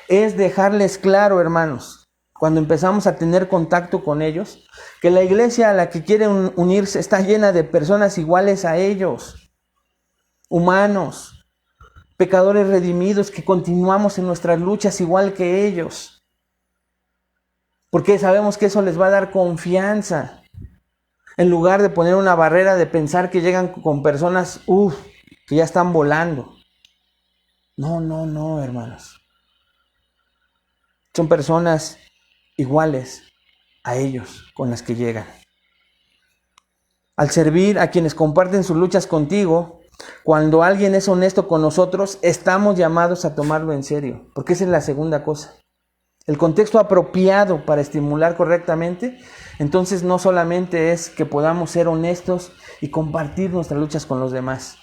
es dejarles claro, hermanos, cuando empezamos a tener contacto con ellos, que la iglesia a la que quieren unirse está llena de personas iguales a ellos, humanos, pecadores redimidos que continuamos en nuestras luchas igual que ellos, porque sabemos que eso les va a dar confianza, en lugar de poner una barrera de pensar que llegan con personas, que ya están volando. No, hermanos. Son personas iguales a ellos con las que llegan. Al servir a quienes comparten sus luchas contigo, cuando alguien es honesto con nosotros, estamos llamados a tomarlo en serio, porque esa es la segunda cosa. El contexto apropiado para estimular correctamente, entonces no solamente es que podamos ser honestos y compartir nuestras luchas con los demás,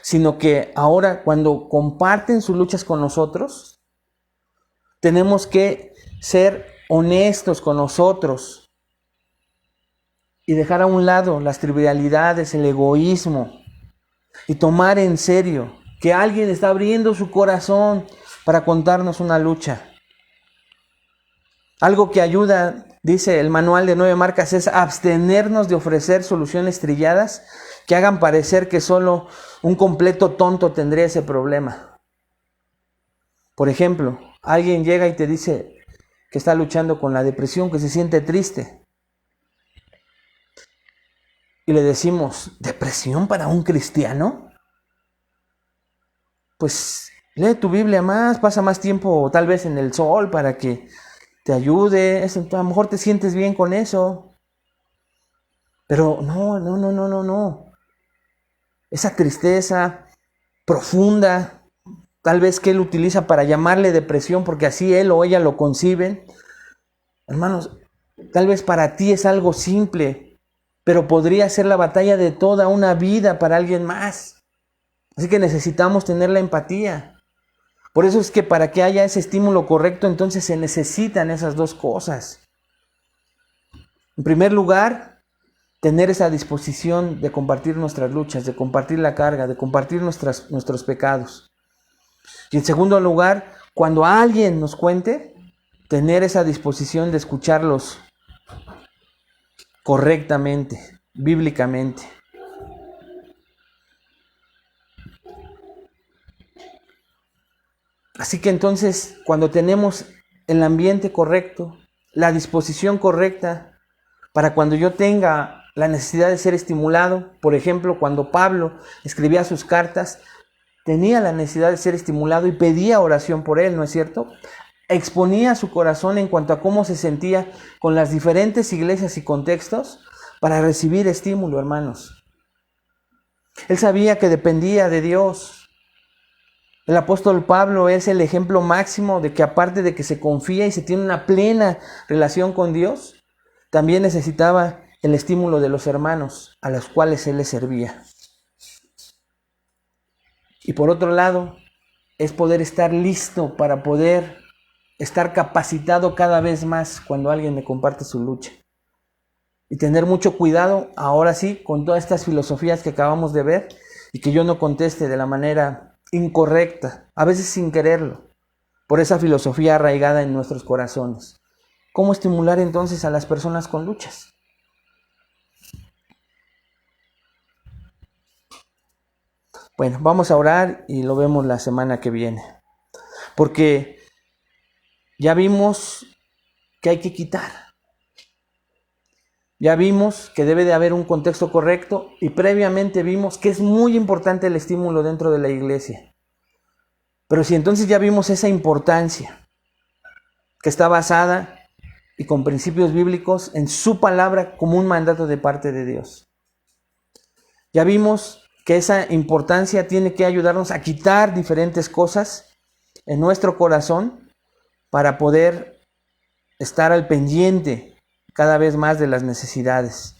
sino que ahora cuando comparten sus luchas con nosotros, tenemos que ser honestos con nosotros y dejar a un lado las trivialidades, el egoísmo, y tomar en serio que alguien está abriendo su corazón para contarnos una lucha. Algo que ayuda, dice el manual de 9 marcas, es abstenernos de ofrecer soluciones trilladas que hagan parecer que solo un completo tonto tendría ese problema. Por ejemplo, alguien llega y te dice que está luchando con la depresión, que se siente triste. Y le decimos, ¿depresión para un cristiano? Pues lee tu Biblia más, pasa más tiempo tal vez en el sol para que te ayude. A lo mejor te sientes bien con eso. Pero no. Esa tristeza profunda, tal vez que él utiliza para llamarle depresión, porque así él o ella lo conciben. Hermanos, tal vez para ti es algo simple, pero podría ser la batalla de toda una vida para alguien más. Así que necesitamos tener la empatía. Por eso es que para que haya ese estímulo correcto, entonces se necesitan esas dos cosas. En primer lugar, tener esa disposición de compartir nuestras luchas, de compartir la carga, de compartir nuestros pecados. Y en segundo lugar, cuando alguien nos cuente, tener esa disposición de escucharlos correctamente, bíblicamente. Así que entonces, cuando tenemos el ambiente correcto, la disposición correcta, para cuando yo tenga la necesidad de ser estimulado, por ejemplo, cuando Pablo escribía sus cartas, tenía la necesidad de ser estimulado y pedía oración por él, ¿no es cierto? Exponía su corazón en cuanto a cómo se sentía con las diferentes iglesias y contextos para recibir estímulo, hermanos. Él sabía que dependía de Dios. El apóstol Pablo es el ejemplo máximo de que aparte de que se confía y se tiene una plena relación con Dios, también necesitaba el estímulo de los hermanos a los cuales él les servía. Y por otro lado, es poder estar listo para poder estar capacitado cada vez más cuando alguien me comparte su lucha. Y tener mucho cuidado, ahora sí, con todas estas filosofías que acabamos de ver y que yo no conteste de la manera incorrecta, a veces sin quererlo, por esa filosofía arraigada en nuestros corazones. ¿Cómo estimular entonces a las personas con luchas? Bueno, vamos a orar y lo vemos la semana que viene. Porque ya vimos que hay que quitar. Ya vimos que debe de haber un contexto correcto y previamente vimos que es muy importante el estímulo dentro de la iglesia. Pero si entonces ya vimos esa importancia que está basada y con principios bíblicos en su palabra como un mandato de parte de Dios. Ya vimos que esa importancia tiene que ayudarnos a quitar diferentes cosas en nuestro corazón para poder estar al pendiente cada vez más de las necesidades.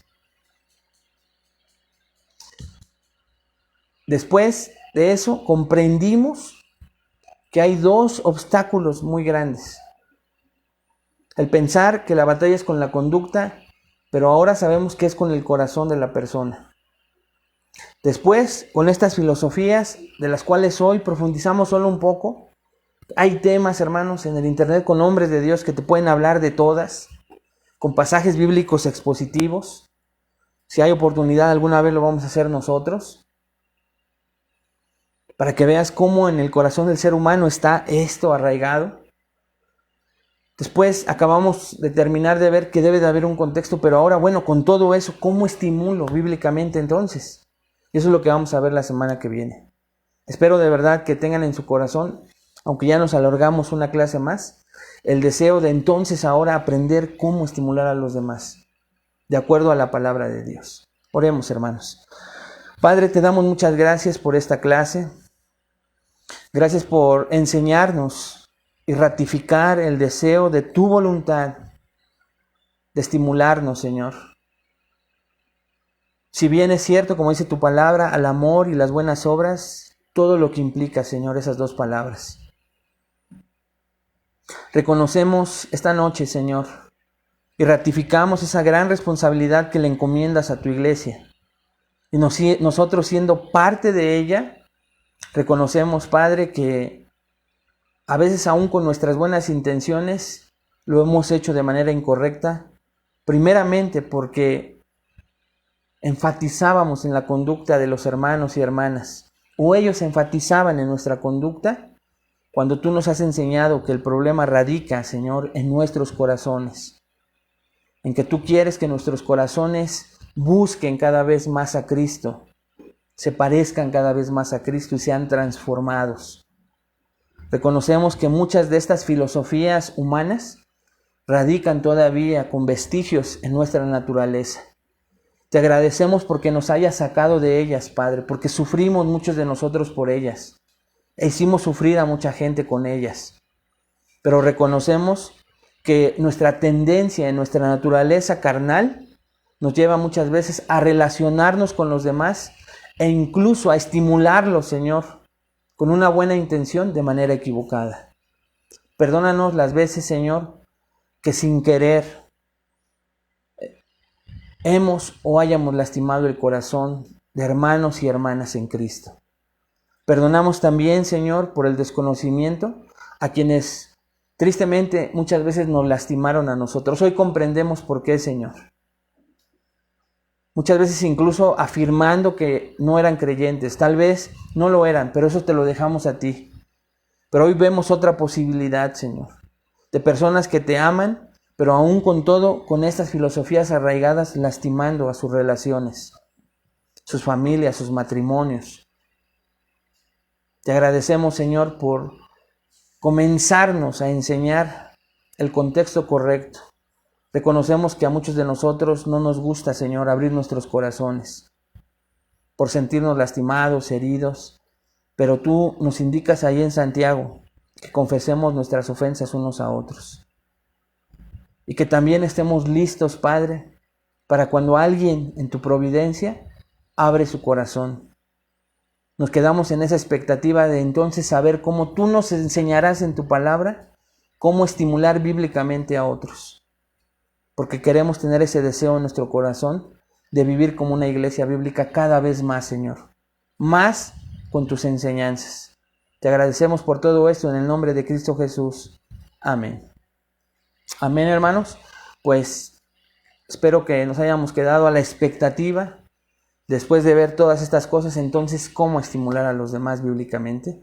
Después de eso, comprendimos que hay dos obstáculos muy grandes. El pensar que la batalla es con la conducta, pero ahora sabemos que es con el corazón de la persona. Después, con estas filosofías, de las cuales hoy profundizamos solo un poco, Hay temas, hermanos, en el internet con hombres de Dios que te pueden hablar de todas, con pasajes bíblicos expositivos. Si hay oportunidad, alguna vez lo vamos a hacer nosotros, para que veas cómo en el corazón del ser humano está esto arraigado. Después acabamos de terminar de ver que debe de haber un contexto, pero ahora, bueno, con todo eso, ¿cómo estimulo bíblicamente entonces? Y eso es lo que vamos a ver la semana que viene. Espero de verdad que tengan en su corazón, aunque ya nos alargamos una clase más, el deseo de entonces ahora aprender cómo estimular a los demás, de acuerdo a la palabra de Dios. Oremos, hermanos. Padre, te damos muchas gracias por esta clase. Gracias por enseñarnos y ratificar el deseo de tu voluntad de estimularnos, Señor. Si bien es cierto, como dice tu palabra, al amor y las buenas obras, todo lo que implica, Señor, esas dos palabras. Reconocemos esta noche, Señor, y ratificamos esa gran responsabilidad que le encomiendas a tu iglesia. Y nosotros siendo parte de ella, reconocemos, Padre, que a veces aún con nuestras buenas intenciones lo hemos hecho de manera incorrecta, primeramente porque enfatizábamos en la conducta de los hermanos y hermanas, o ellos enfatizaban en nuestra conducta, cuando tú nos has enseñado que el problema radica, Señor, en nuestros corazones, en que tú quieres que nuestros corazones busquen cada vez más a Cristo, se parezcan cada vez más a Cristo y sean transformados. Reconocemos que muchas de estas filosofías humanas radican todavía con vestigios en nuestra naturaleza. Te agradecemos porque nos hayas sacado de ellas, Padre, porque sufrimos muchos de nosotros por ellas. E hicimos sufrir a mucha gente con ellas. Pero reconocemos que nuestra tendencia en nuestra naturaleza carnal nos lleva muchas veces a relacionarnos con los demás e incluso a estimularlos, Señor, con una buena intención de manera equivocada. Perdónanos las veces, Señor, que sin querer hemos o hayamos lastimado el corazón de hermanos y hermanas en Cristo. Perdonamos también, Señor, por el desconocimiento a quienes tristemente muchas veces nos lastimaron a nosotros. Hoy comprendemos por qué, Señor. Muchas veces incluso afirmando que no eran creyentes. Tal vez no lo eran, pero eso te lo dejamos a ti. Pero hoy vemos otra posibilidad, Señor, de personas que te aman, pero aún con todo, con estas filosofías arraigadas, lastimando a sus relaciones, sus familias, sus matrimonios. Te agradecemos, Señor, por comenzarnos a enseñar el contexto correcto. Reconocemos que a muchos de nosotros no nos gusta, Señor, abrir nuestros corazones por sentirnos lastimados, heridos, pero tú nos indicas ahí en Santiago que confesemos nuestras ofensas unos a otros y que también estemos listos, Padre, para cuando alguien en tu providencia abre su corazón. Nos quedamos en esa expectativa de entonces saber cómo tú nos enseñarás en tu palabra cómo estimular bíblicamente a otros. Porque queremos tener ese deseo en nuestro corazón de vivir como una iglesia bíblica cada vez más, Señor. Más con tus enseñanzas. Te agradecemos por todo esto en el nombre de Cristo Jesús. Amén. Amén, hermanos. Pues espero que nos hayamos quedado a la expectativa, después de ver todas estas cosas, entonces cómo estimular a los demás bíblicamente.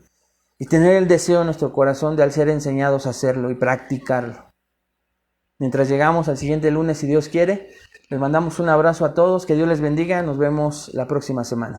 Y tener el deseo en nuestro corazón de al ser enseñados a hacerlo y practicarlo. Mientras llegamos al siguiente lunes, si Dios quiere, les mandamos un abrazo a todos, que Dios les bendiga, nos vemos la próxima semana.